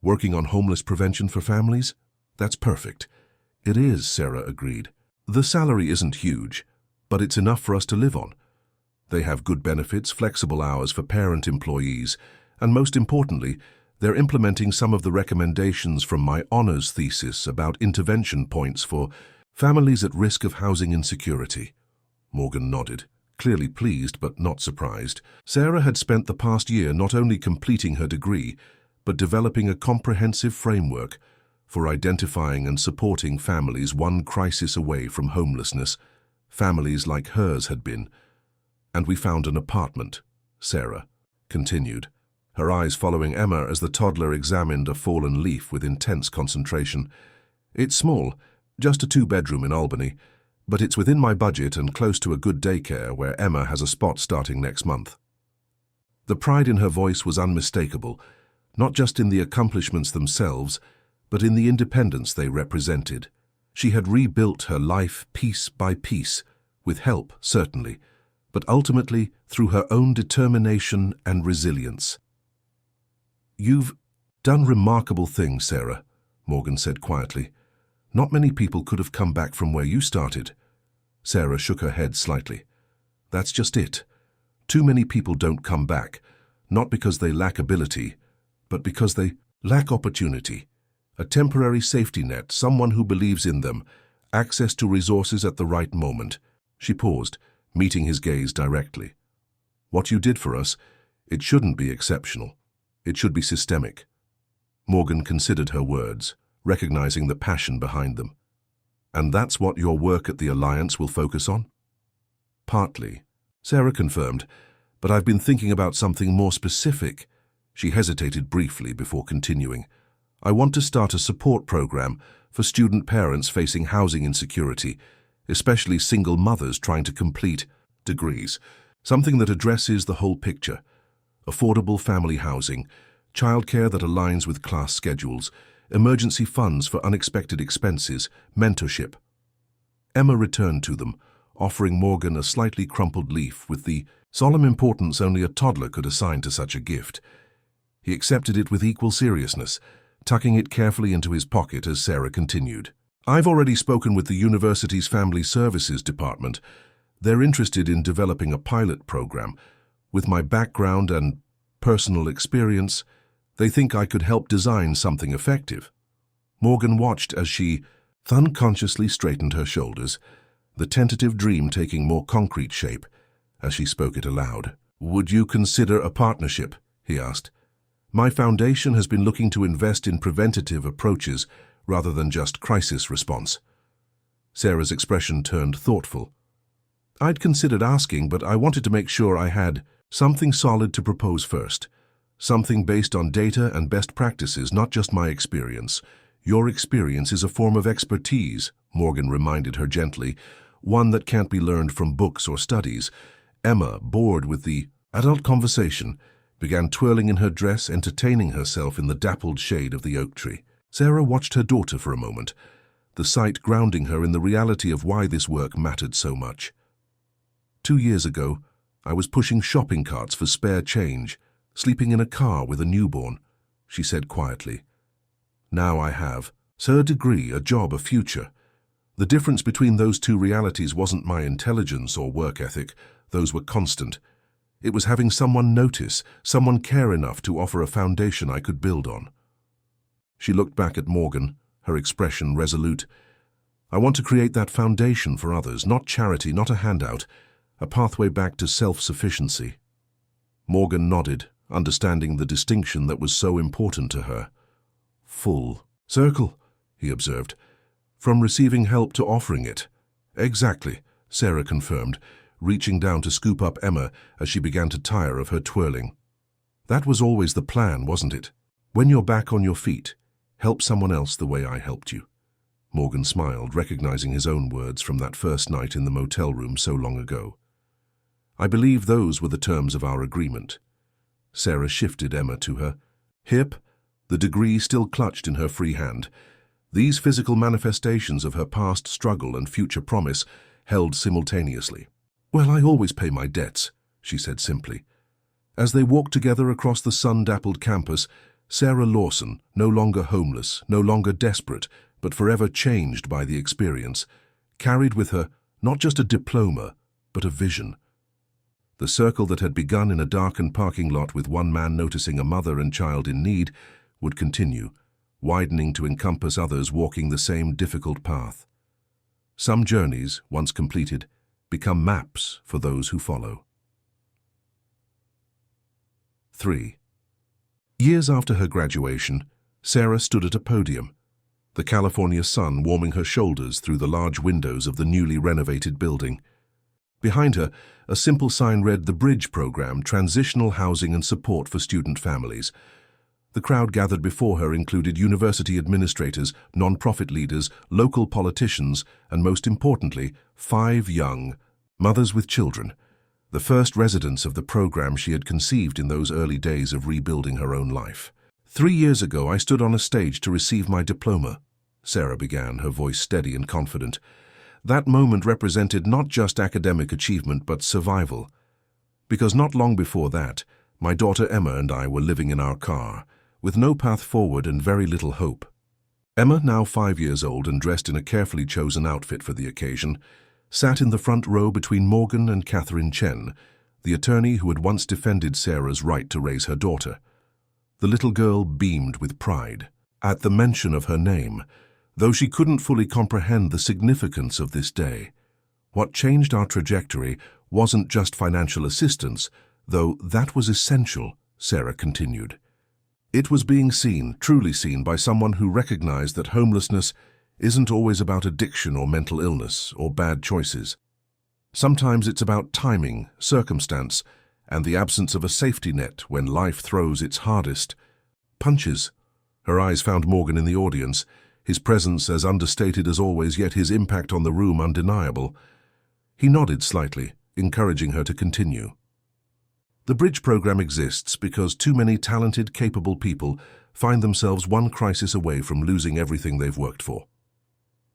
Working on homeless prevention for families? That's perfect." "It is," Sarah agreed. "The salary isn't huge, but it's enough for us to live on. They have good benefits, flexible hours for parent employees, and most importantly, they're implementing some of the recommendations from my honors thesis about intervention points for families at risk of housing insecurity." Morgan nodded, clearly pleased but not surprised. Sarah had spent the past year not only completing her degree, but developing a comprehensive framework for identifying and supporting families one crisis away from homelessness, families like hers had been. "And we found an apartment," Sarah continued, her eyes following Emma as the toddler examined a fallen leaf with intense concentration. "It's small, just a 2-bedroom in Albany, but it's within my budget and close to a good daycare where Emma has a spot starting next month." The pride in her voice was unmistakable, not just in the accomplishments themselves, but in the independence they represented. She had rebuilt her life piece by piece, with help, certainly, but ultimately through her own determination and resilience. "You've done remarkable things, Sarah," Morgan said quietly. "Not many people could have come back from where you started." Sarah shook her head slightly. "That's just it. Too many people don't come back, not because they lack ability, but because they lack opportunity. A temporary safety net, someone who believes in them, access to resources at the right moment." She paused, meeting his gaze directly. "What you did for us, it shouldn't be exceptional. It should be systemic." Morgan considered her words, recognizing the passion behind them. "And that's what your work at the Alliance will focus on?" "Partly," Sarah confirmed, "but I've been thinking about something more specific." She hesitated briefly before continuing. "I want to start a support program for student parents facing housing insecurity, especially single mothers trying to complete degrees. Something that addresses the whole picture. Affordable family housing, childcare that aligns with class schedules, emergency funds for unexpected expenses, mentorship." Emma returned to them, offering Morgan a slightly crumpled leaf with the solemn importance only a toddler could assign to such a gift. He accepted it with equal seriousness, tucking it carefully into his pocket as Sarah continued. "I've already spoken with the university's Family Services Department. They're interested in developing a pilot program. With my background and personal experience, they think I could help design something effective." Morgan watched as she unconsciously straightened her shoulders, the tentative dream taking more concrete shape as she spoke it aloud. "Would you consider a partnership?" he asked. "My foundation has been looking to invest in preventative approaches rather than just crisis response. Sarah's expression turned thoughtful. I'd considered asking, but I wanted to make sure I had something solid to propose first. Something based on data and best practices, not just my experience. Your experience is a form of expertise, Morgan reminded her gently, one that can't be learned from books or studies. Emma, bored with the adult conversation, began twirling in her dress, entertaining herself in the dappled shade of the oak tree. Sarah watched her daughter for a moment, the sight grounding her in the reality of why this work mattered so much. 2 years ago, I was pushing shopping carts for spare change, sleeping in a car with a newborn, she said quietly. Now I have a degree, a job, a future. The difference between those two realities wasn't my intelligence or work ethic. Those were constant. It was having someone notice, someone care enough to offer a foundation I could build on. She looked back at Morgan, her expression resolute. I want to create that foundation for others, not charity, not a handout, a pathway back to self-sufficiency. Morgan nodded, understanding the distinction that was so important to her. Full circle, he observed. From receiving help to offering it. Exactly, Sarah confirmed, reaching down to scoop up Emma as she began to tire of her twirling. That was always the plan, wasn't it? When you're back on your feet, help someone else the way I helped you. Morgan smiled, recognizing his own words from that first night in the motel room so long ago. I believe those were the terms of our agreement. Sarah shifted Emma to her hip, the degree still clutched in her free hand. These physical manifestations of her past struggle and future promise held simultaneously. Well, I always pay my debts, she said simply. As they walked together across the sun-dappled campus, Sarah Lawson, no longer homeless, no longer desperate, but forever changed by the experience, carried with her not just a diploma, but a vision. The circle that had begun in a darkened parking lot with one man noticing a mother and child in need would continue, widening to encompass others walking the same difficult path. Some journeys, once completed, become maps for those who follow. 3. Years after her graduation, Sarah stood at a podium, the California sun warming her shoulders through the large windows of the newly renovated building. Behind her, a simple sign read the Bridge Program, Transitional Housing and Support for Student Families. The crowd gathered before her included university administrators, non-profit leaders, local politicians, and most importantly, 5 young mothers with children, the first residents of the program she had conceived in those early days of rebuilding her own life. 3 years ago, I stood on a stage to receive my diploma, Sarah began, her voice steady and confident. That moment represented not just academic achievement, but survival. Because not long before that, my daughter Emma and I were living in our car, with no path forward and very little hope. Emma, now 5 years old and dressed in a carefully chosen outfit for the occasion, sat in the front row between Morgan and Catherine Chen, the attorney who had once defended Sarah's right to raise her daughter. The little girl beamed with pride at the mention of her name, though she couldn't fully comprehend the significance of this day. What changed our trajectory wasn't just financial assistance, though that was essential, Sarah continued. It was being seen, truly seen, by someone who recognized that homelessness isn't always about addiction or mental illness or bad choices. Sometimes it's about timing, circumstance, and the absence of a safety net when life throws its hardest punches. Her eyes found Morgan in the audience, his presence as understated as always, yet his impact on the room undeniable. He nodded slightly, encouraging her to continue. The Bridge program exists because too many talented, capable people find themselves one crisis away from losing everything they've worked for.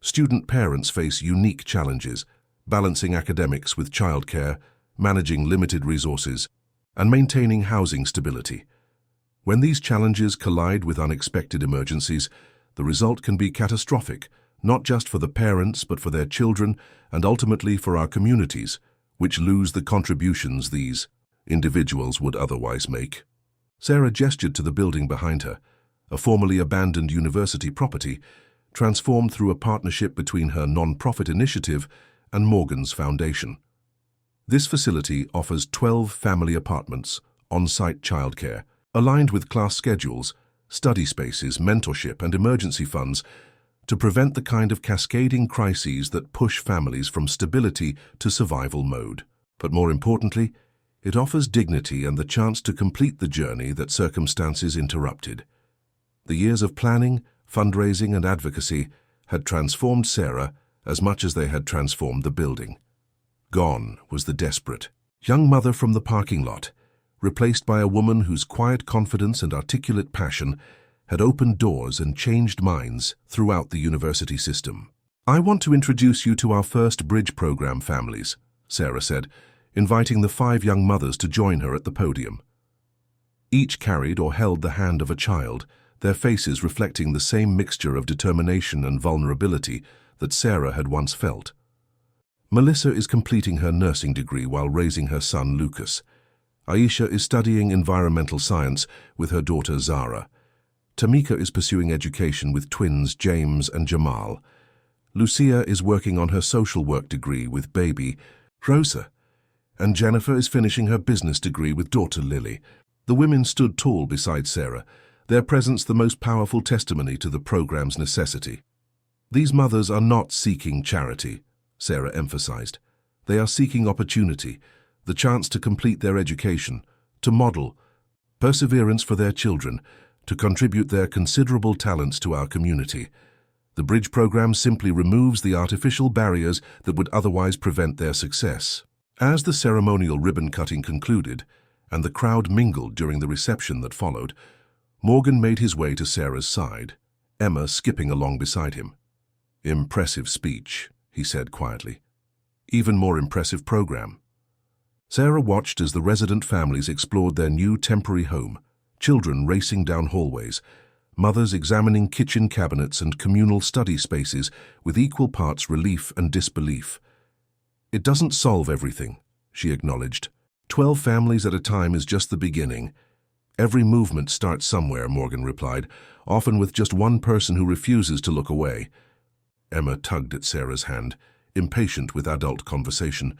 Student parents face unique challenges, balancing academics with childcare, managing limited resources, and maintaining housing stability. When these challenges collide with unexpected emergencies, the result can be catastrophic, not just for the parents but for their children and ultimately for our communities, which lose the contributions these individuals would otherwise make. Sarah gestured to the building behind her, a formerly abandoned university property, transformed through a partnership between her non-profit initiative and Morgan's foundation. This facility offers 12 family apartments, on-site childcare, aligned with class schedules, study spaces, mentorship, and emergency funds to prevent the kind of cascading crises that push families from stability to survival mode. But more importantly, it offers dignity and the chance to complete the journey that circumstances interrupted. The years of planning, fundraising, and advocacy had transformed Sarah as much as they had transformed the building. Gone was the desperate young mother from the parking lot, replaced by a woman whose quiet confidence and articulate passion had opened doors and changed minds throughout the university system. "I want to introduce you to our first bridge program families," Sarah said, inviting the 5 young mothers to join her at the podium. Each carried or held the hand of a child, their faces reflecting the same mixture of determination and vulnerability that Sarah had once felt. Melissa is completing her nursing degree while raising her son Lucas. Aisha is studying environmental science with her daughter Zara. Tamika is pursuing education with twins James and Jamal. Lucia is working on her social work degree with baby Rosa. And Jennifer is finishing her business degree with daughter Lily. The women stood tall beside Sarah, their presence the most powerful testimony to the program's necessity. "These mothers are not seeking charity," Sarah emphasized. "They are seeking opportunity, the chance to complete their education, to model perseverance for their children, to contribute their considerable talents to our community. The Bridge program simply removes the artificial barriers that would otherwise prevent their success." As the ceremonial ribbon-cutting concluded, and the crowd mingled during the reception that followed, Morgan made his way to Sarah's side, Emma skipping along beside him. "Impressive speech," he said quietly. "Even more impressive program." Sarah watched as the resident families explored their new temporary home, children racing down hallways, mothers examining kitchen cabinets and communal study spaces with equal parts relief and disbelief. "It doesn't solve everything," she acknowledged. 12 families at a time is just the beginning. "Every movement starts somewhere," Morgan replied, often with just one person who refuses to look away. Emma tugged at Sarah's hand, impatient with adult conversation.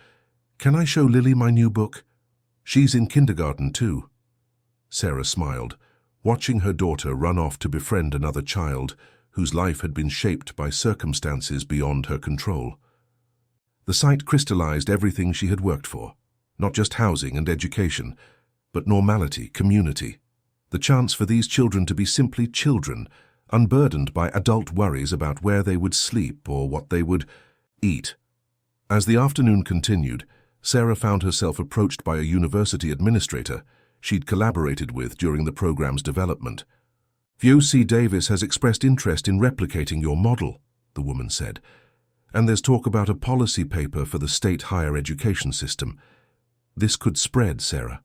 "Can I show Lily my new book? She's in kindergarten too." Sarah smiled, watching her daughter run off to befriend another child whose life had been shaped by circumstances beyond her control. The sight crystallized everything she had worked for, not just housing and education, but normality, community. The chance for these children to be simply children, unburdened by adult worries about where they would sleep or what they would eat. As the afternoon continued, Sarah found herself approached by a university administrator she'd collaborated with during the program's development. "UC Davis has expressed interest in replicating your model," the woman said. "And there's talk about a policy paper for the state higher education system. This could spread, Sarah."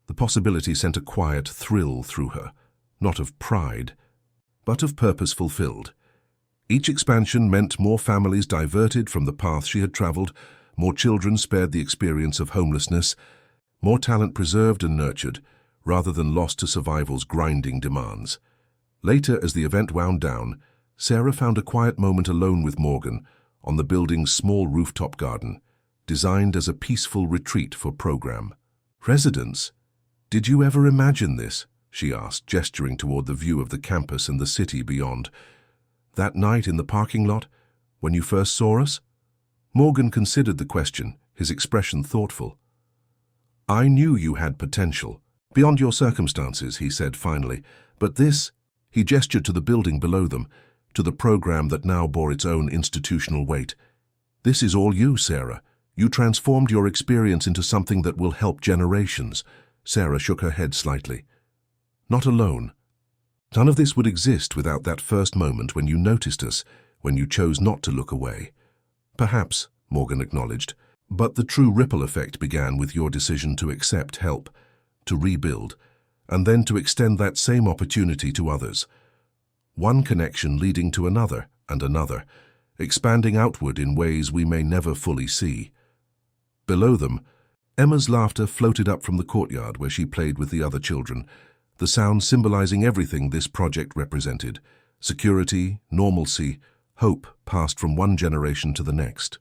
The possibility sent a quiet thrill through her, not of pride, but of purpose fulfilled. Each expansion meant more families diverted from the path she had traveled, more children spared the experience of homelessness, more talent preserved and nurtured, rather than lost to survival's grinding demands. Later, as the event wound down, Sarah found a quiet moment alone with Morgan on the building's small rooftop garden, designed as a peaceful retreat for program. "Residents, did you ever imagine this?" she asked, gesturing toward the view of the campus and the city beyond. "That night in the parking lot, when you first saw us?" Morgan considered the question, his expression thoughtful. "I knew you had potential, beyond your circumstances," he said finally, "but this," he gestured to the building below them, to the program that now bore its own institutional weight. "This is all you, Sarah. You transformed your experience into something that will help generations." Sarah shook her head slightly. "Not alone. None of this would exist without that first moment when you noticed us, when you chose not to look away." "Perhaps," Morgan acknowledged, "but the true ripple effect began with your decision to accept help, to rebuild, and then to extend that same opportunity to others. One connection leading to another and another, expanding outward in ways we may never fully see." Below them, Emma's laughter floated up from the courtyard where she played with the other children, the sound symbolizing everything this project represented: security, normalcy, hope passed from one generation to the next.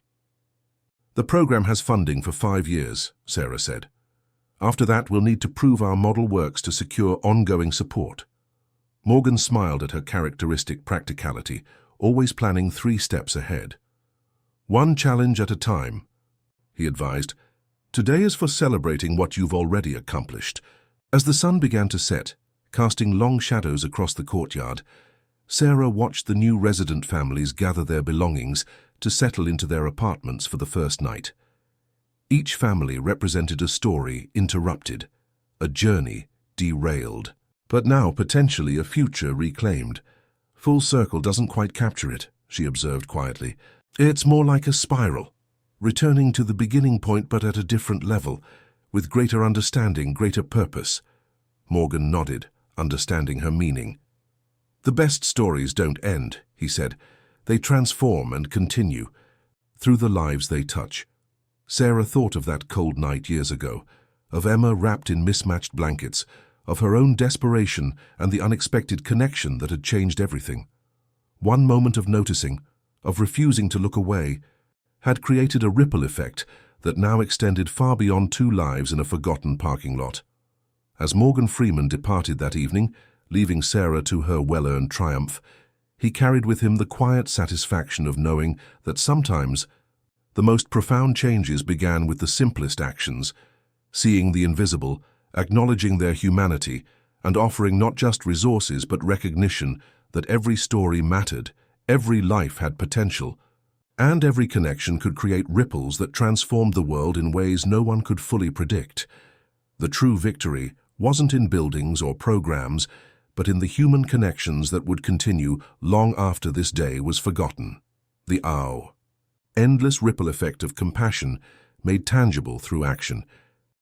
"The program has funding for 5 years," Sarah said. "After that, we'll need to prove our model works to secure ongoing support." Morgan smiled at her characteristic practicality, always planning 3 steps ahead. "One challenge at a time," he advised. "Today is for celebrating what you've already accomplished." As the sun began to set, casting long shadows across the courtyard, Sarah watched the new resident families gather their belongings to settle into their apartments for the first night. Each family represented a story interrupted, a journey derailed, but now potentially a future reclaimed. "Full circle doesn't quite capture it," she observed quietly. "It's more like a spiral, returning to the beginning point but at a different level, with greater understanding, greater purpose." Morgan nodded, understanding her meaning. "The best stories don't end," he said. "They transform and continue, through the lives they touch." Sarah thought of that cold night years ago, of Emma wrapped in mismatched blankets, of her own desperation and the unexpected connection that had changed everything. One moment of noticing, of refusing to look away, had created a ripple effect that now extended far beyond 2 lives in a forgotten parking lot. As Morgan Freeman departed that evening, leaving Sarah to her well-earned triumph, he carried with him the quiet satisfaction of knowing that sometimes the most profound changes began with the simplest actions, seeing the invisible, acknowledging their humanity, and offering not just resources but recognition that every story mattered, every life had potential, and every connection could create ripples that transformed the world in ways no one could fully predict. The true victory wasn't in buildings or programs, but in the human connections that would continue long after this day was forgotten. The endless ripple effect of compassion made tangible through action.